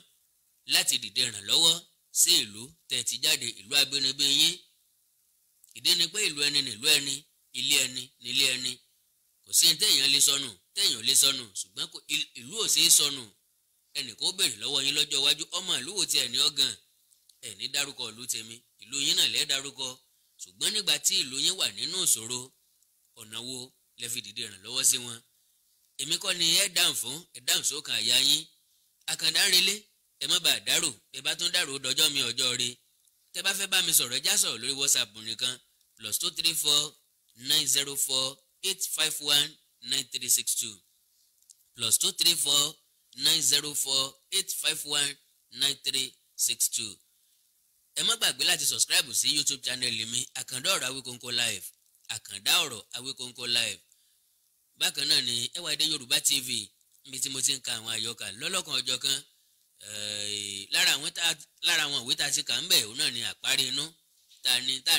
láti dìde ìrànlọ́wọ́ sí ìlú tẹ́ ti jáde, ìlú abínibí yín? ìdí ni pé ìlú ẹni nílùú ẹni, ilé ẹni nílé ẹni. Kò sí ní téèyàn lè sọnù, téèyàn lè sọnù, ṣùgbọ́n ìlú ò ṣeé sọnù. Ẹnì kó béèrè lọ́wọ́ yín lọ́jọ́ iwájú, ọmọ ìlú wo ti ẹni ọ̀gàn, ẹni dárúkọ ìlú tèmi, ìlú yín náà lẹ́ẹ̀ dárúkọ. Ṣùgbọ́n nígbà tí ìlú yín wà nínú ìṣòro, ọ̀nà wo lẹ fi dìde ìrànlọ́wọ́ sí wọn? Èmi kọ́ ni ẹ dáhùn fún, ẹ dáhùn sókàn àyà yín. Àkàndá ń relé, ẹ má bàa dárò, ẹ bá tún dárò dọjọ́ mi ọjọ́ re. Tẹ bá fẹ́ bá mi sọ̀rọ̀, ẹ já sọ̀rọ̀ lórí WhatsApp nìkan +234 904 851 9362 +234 904 851 9362. Ẹ má gbàgbé láti subscribe sí YouTube channel mi Àkàndá ọ̀rọ̀ Awíkonko live, Àkàndá ọ̀rọ̀ Awíkonko live. Bákan náà ni Ẹwàdé Yorùbá TV, níbi tí mo ti ń ka àwọn àyọkà lọ́lọ́kan ọjọ́ kan. Lára àwọn ìwé tá a ti kà ń bẹ̀ òun náà ni àparí inú tá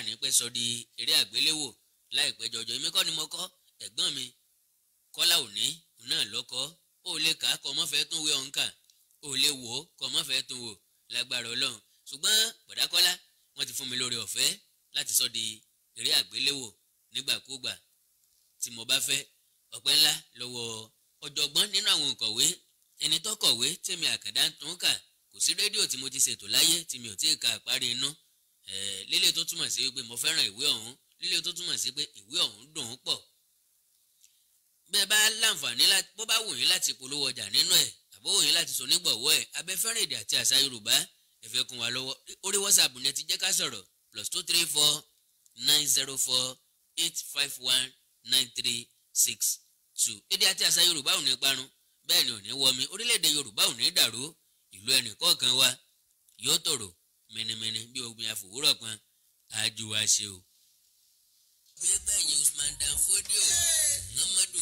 ní pẹ́ sọ di eré àgbéléwò láìpẹ́ jọjọ. Èmi kọ́ ni mo kọ́, ẹ̀gbọ́n mi Kọ́lá Òní náà lọ́kọ́. Ó lè kà á kọ́ mọ́ fẹ́ tún wé ọ̀hún kà, ó lè wò ó kọ́ mọ́ fẹ́ tún wò lágbára Ọlọ́run. Ṣùgbọ́n bọ̀dá Kọ́lá wọ́n ti fún mi lórí ọ̀fẹ́ láti sọ di eré àgbéléwò nígbàkúgbà tí mo bá fẹ́. Ọpẹ́ ńlá lọ́wọ́ ọ̀jọ̀gbọ́n nínú àwọn òǹkọ̀wé, ẹni tó kọ̀wé tèmi Àkàndá tún kà. Kò sí rédíò tí mo ti ṣètò láyé tí mi ò tí ì ka àparí inú. Lílé tó túmọ̀ sí pé mo fẹ́ràn ìwé ọ̀hún, lílé tó túmọ̀ sí pé ìwé ọ̀hún dùn ún pọ̀. Bẹ́ẹ̀ bá láǹfààní bó bá wù yín láti polówó ọjà nínú ẹ̀, àbó wù yín láti sọ nígbọ̀wọ́ ẹ̀, abẹ́fẹ́ràn èdè àti àṣà Yorùbá, ẹ fẹ́ kún wa lọ́wọ́, orí WhatsApp ni ẹ ti jẹ́ ká sọ̀rọ̀ +234 904 851 9362. Èdè àti àṣà Yorùbá ò ní parun, bẹ́ẹ̀ ni ò ní wọmi. Orílẹ̀-èdè Yorùbá ò ní dàrú, ìlú ẹnì kọ̀ọ̀kan wa yóò tòrò mẹ́nẹ́mẹ́nẹ́ bí ogun àfòwúrọ̀ pọn àjò wa ṣe o. Gbẹ́gbẹ́yìn Usman Dan Fodio Muhammadu